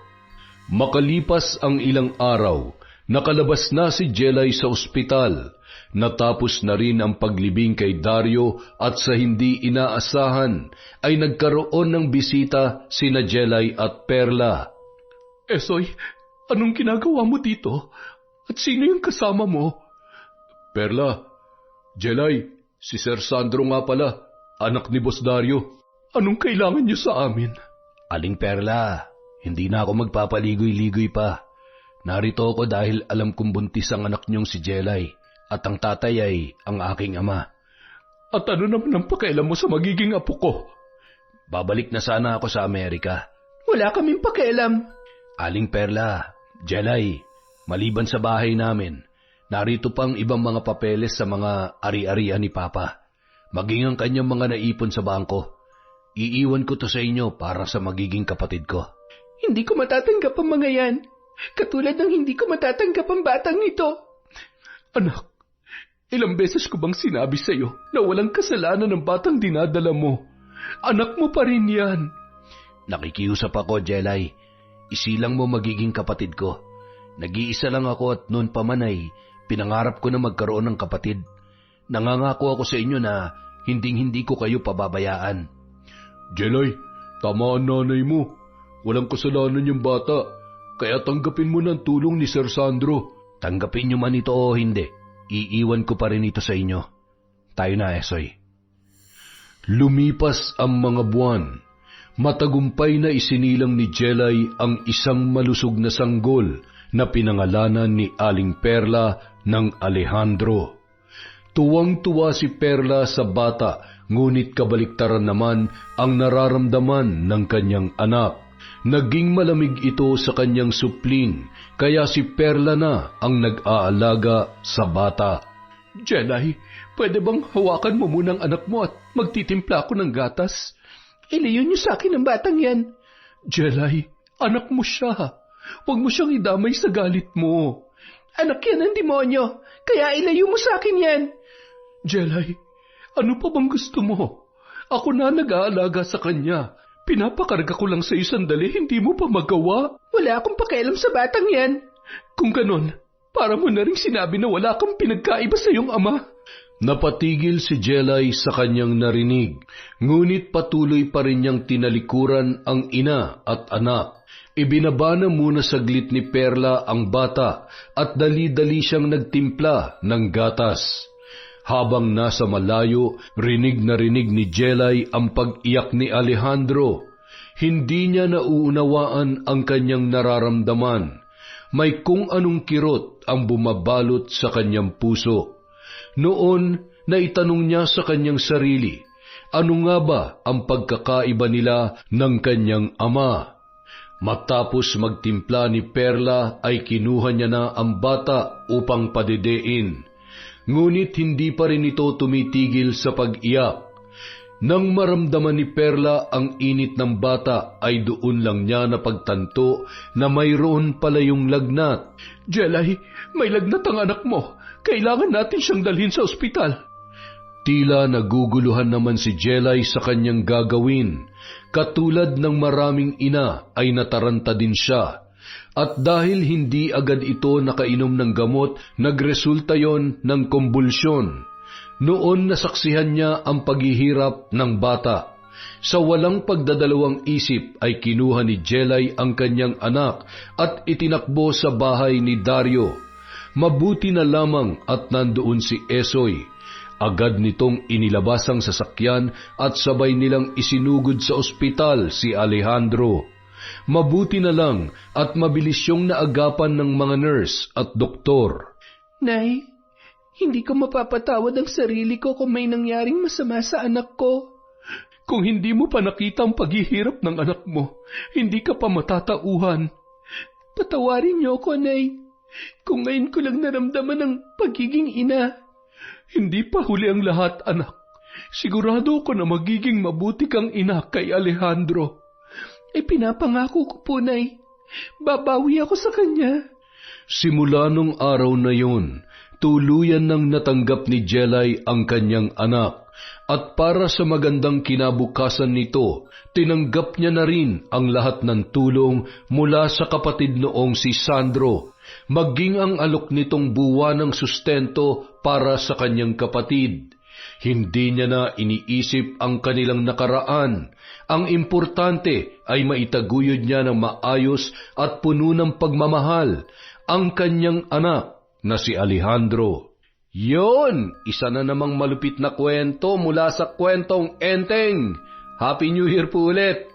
Makalipas ang ilang araw, nakalabas na si Jelay sa ospital. Natapos na rin ang paglibing kay Dario at sa hindi inaasahan ay nagkaroon ng bisita sina Jelay at Perla. Esoy, anong ginagawa mo dito? At sino yung kasama mo? Perla, Jelay, si Sir Sandro nga pala, anak ni Boss Dario. Anong kailangan niyo sa amin? Aling Perla, hindi na ako magpapaligoy-ligoy pa. Narito ako dahil alam kong buntis ang anak niyong si Jelay at ang tatay ay ang aking ama. At ano naman ang pakialam mo sa magiging apo ko? Babalik na sana ako sa Amerika. Wala kaming pakialam. Aling Perla, Jelay, maliban sa bahay namin, narito pang ibang mga papeles sa mga ari-arian ni Papa. Maging ang kanyang mga naipon sa bangko. Iiwan ko to sa inyo para sa magiging kapatid ko. Hindi ko matatanggap ang mga yan. Katulad ng hindi ko matatanggap ang batang ito. Anak, ilang beses ko bang sinabi sa iyo na walang kasalanan ng batang dinadala mo? Anak mo pa rin yan. Nakikiusap ako, Jelay. Isilang mo magiging kapatid ko. Nag-iisa lang ako at noon pa man ay pinangarap ko na magkaroon ng kapatid. Nangangako ako sa inyo na hinding-hindi ko kayo pababayaan. Jelay, tama ang nanay mo. Walang kasalanan yung bata. Kaya tanggapin mo ng tulong ni Sir Sandro. Tanggapin niyo man ito o hindi, iiwan ko pa rin ito sa inyo. Tayo na, Esoy. Lumipas ang mga buwan. Matagumpay na isinilang ni Jelay ang isang malusog na sanggol na pinangalanan ni Aling Perla ng Alejandro. Tuwang-tuwa si Perla sa bata, ngunit kabaliktaran naman ang nararamdaman ng kanyang anak. Naging malamig ito sa kanyang supling, kaya si Perla na ang nag-aalaga sa bata. Jelay, pwede bang hawakan mo munang anak mo at magtitimpla ako ng gatas? Ilayo niyo sa akin ang batang yan. Jelay, anak mo siya. Huwag mo siyang idamay sa galit mo. Anak yan ng demonyo, kaya ilayo mo sa akin yan. Jelay, ano pa bang gusto mo? Ako na nag-aalaga sa kanya. Pinapakarga ko lang sa sandali, hindi mo pa magawa? Wala akong pakialam sa batang yan. Kung ganon, para mo na rin sinabi na wala kang pinagkaiba sa iyong ama. Napatigil si Jelay sa kanyang narinig, ngunit patuloy pa rin niyang tinalikuran ang ina at anak. Ibinaba na muna saglit ni Perla ang bata at dali-dali siyang nagtimpla ng gatas. Habang nasa malayo, rinig na rinig ni Jelay ang pag-iyak ni Alejandro. Hindi niya nauunawaan ang kanyang nararamdaman. May kung anong kirot ang bumabalot sa kanyang puso. Noon, naitanong niya sa kanyang sarili, ano nga ba ang pagkakaiba nila ng kanyang ama? Matapos magtimpla ni Perla ay kinuha niya na ang bata upang padidein. Ngunit hindi pa rin ito tumitigil sa pag-iyak. Nang maramdaman ni Perla ang init ng bata ay doon lang niya napagtanto na mayroon pala yung lagnat. Jelay, may lagnat ang anak mo. Kailangan natin siyang dalhin sa ospital. Tila naguguluhan naman si Jelay sa kanyang gagawin. Katulad ng maraming ina ay nataranta din siya. At dahil hindi agad ito nakainom ng gamot, nagresulta yon ng kumbulsyon. Noon nasaksihan niya ang paghihirap ng bata. Sa walang pagdadalawang isip ay kinuha ni Jelay ang kanyang anak at itinakbo sa bahay ni Dario. Mabuti na lamang at nandoon si Esoy. Agad nitong inilabas ang sasakyan at sabay nilang isinugod sa ospital si Alejandro. Mabuti na lang at mabilis yung naagapan ng mga nurse at doktor. Nay, hindi ko mapapatawad ang sarili ko kung may nangyaring masama sa anak ko. Kung hindi mo pa nakita ang paghihirap ng anak mo, hindi ka pa matatauhan. Patawarin niyo ako, Nay. Kung ngayon ko lang naramdaman ang pagiging ina. Hindi pa huli ang lahat, anak. Sigurado ko na magiging mabuti kang ina kay Alejandro. Pinapangako ko po, Nay. Babawi ako sa kanya. Simula nung araw na yun, tuluyan nang natanggap ni Jelay ang kanyang anak. At para sa magandang kinabukasan nito, tinanggap niya na rin ang lahat ng tulong mula sa kapatid noong si Sandro, maging ang alok nitong buwan ng sustento para sa kanyang kapatid. Hindi niya na iniisip ang kanilang nakaraan. Ang importante ay maitaguyod niya ng maayos at puno ng pagmamahal ang kanyang anak na si Alejandro. Yun! Isa na namang malupit na kwento mula sa kwentong Enteng. Happy New Year po ulit!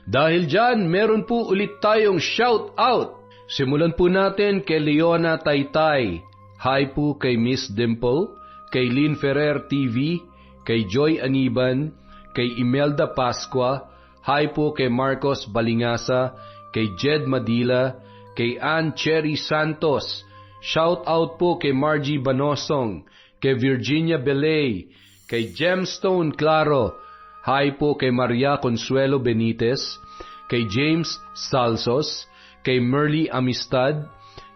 Dahil dyan, meron po ulit tayong shout out. Simulan po natin kay Leona Taytay. Hi po kay Miss Dimple, kay Lynn Ferrer TV, kay Joy Aniban, kay Imelda Pascua. Hi po kay Marcos Balingasa, kay Jed Madila, kay Ann Cherry Santos. Shout out po kay Margie Banosong, kay Virginia Belay, kay Gemstone Claro. Hi po kay Maria Consuelo Benitez, kay James Salsos, kay Merly Amistad,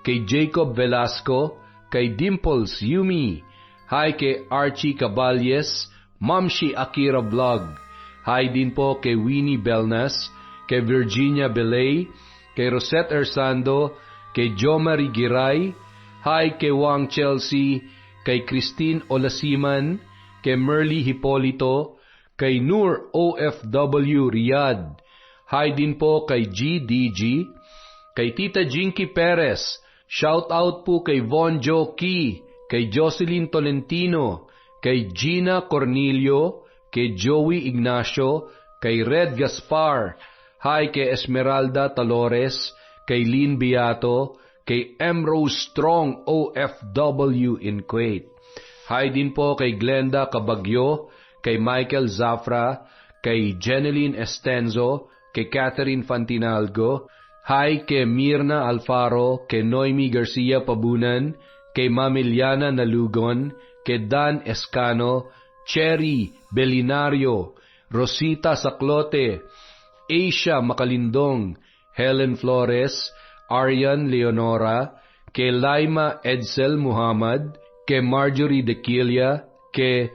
kay Jacob Velasco, kay Dimples Yumi. Hi kay Archie Caballes, Mamshi Akira Vlog. Hi din po kay Winnie Belnas, kay Virginia Belay, kay Rosette Ersando, kay Jo Marie Giray. Hi kay Wang Chelsea, kay Christine Olasiman, kay Merly Hipolito, kay Noor OFW Riyadh. Hi din po kay GDG, kay Tita Jinky Perez. Shout out po kay Von Joki, kay Jocelyn Tolentino, kay Gina Cornelio, kay Joey Ignacio, kay Red Gaspar. Hi kay Esmeralda Talores, kay Lynn Beato, kay M. Rose Strong OFW in Kuwait. Hi din po kay Glenda Cabagyo, kay Michael Zafra, kay Jeneline Estenzo, kay Catherine Fantinalgo. Hi kay Mirna Alfaro, kay Noemi Garcia Pabunan, kay Mamiliana Nalugon, kay Dan Escano, Cherry Belinario, Rosita Saclote, Asia Makalindong, Helen Flores, Aryan Leonora, kay Laima Edsel Muhammad, kay Marjorie Dequilia, kay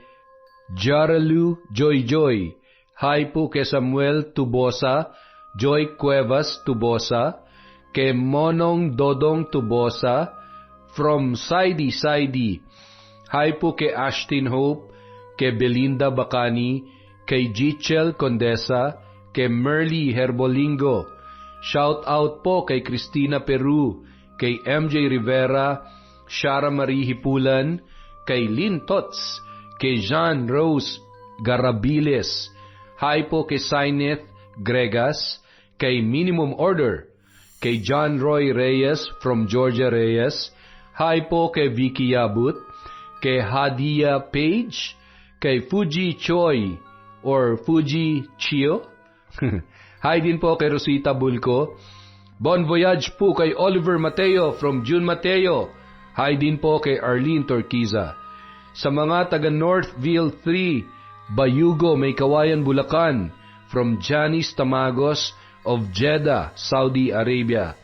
Jaralu Joy Joy. Hi po kay Samuel Tubosa, Joy Cuevas Tubosa, kay Monong Dodong Tubosa, from Saidi Saidi. Hi po kay Ashton Hope, kay Belinda Bacani, kay Jichel Condesa, kay Merly Herbolingo. Shout out po kay Cristina Peru, kay MJ Rivera, Shara Marie Hipulan, kay Lynn Tots, kay Jean Rose Garabiles. Hi po kay Saineth Gregas, kay Minimum Order, kay John Roy Reyes from Georgia Reyes. Hi po kay Vicky Yabut, kay Hadia Page, kay Fuji Choi or Fuji Chio. Hi din po kay Rosita Bulco. Bon voyage po kay Oliver Mateo from June Mateo. Hi din po kay Arlene Torquiza. Sa mga taga Northville 3, Bayugo, May Kawayan, Bulacan, from Janice Tamagos of Jeddah, Saudi Arabia.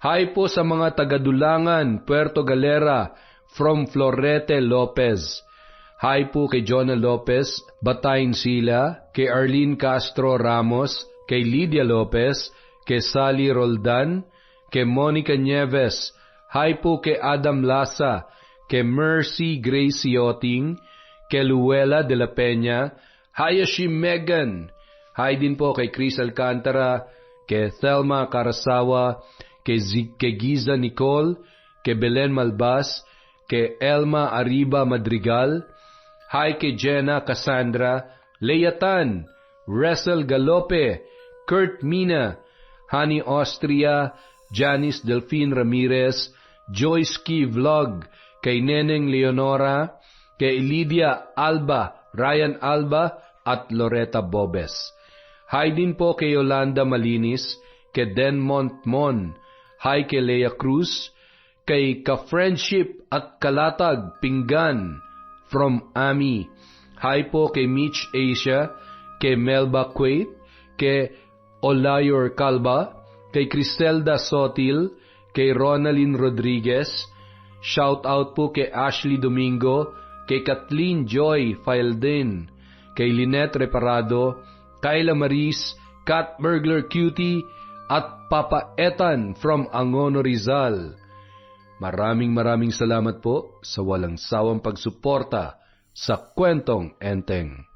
Hi po sa mga taga Dulangan, Puerto Galera, from Florete Lopez. Hi po kay Jonah Lopez, Batayin Sila, kay Arlene Castro Ramos, kay Lydia Lopez, kay Sally Roldan, kay Monica Nieves. Hi po kay Adam Lasa, kay Mercy Grace Yoting, kay Luella de la Peña. Hi si Megan. Hi din po kay Chris Alcantara, kay Thelma Carasawa, kay Giza Nicole, kay Belen Malbas, kay Elma Arriba Madrigal. Hi kay Jenna Cassandra, Leatan, Russell Galope, Kurt Mina, Honey Austria, Janice Delphine Ramirez, Joyce Key Vlog, kay Neneng Leonora, kay Lydia Alba, Ryan Alba, at Loretta Bobes. Hi din po kay Yolanda Malinis, kay Den Montmon. Hi kay Lea Cruz, kay Ka-Friendship at Kalatag Pinggan, from Ami. Hi po kay Mitch Asia, kay Melba Quaid, kay Olayor Calba, kay Criselda Sotil, kay Ronaldin Rodriguez. Shout out po kay Ashley Domingo, kay Kathleen Joy Faildin, kay Lynette Reparado, Kyla Maris, Cat Burglar Cutie, at Papa Etan from Angono Rizal. Maraming salamat po sa walang sawang pagsuporta sa Kwentong Enteng.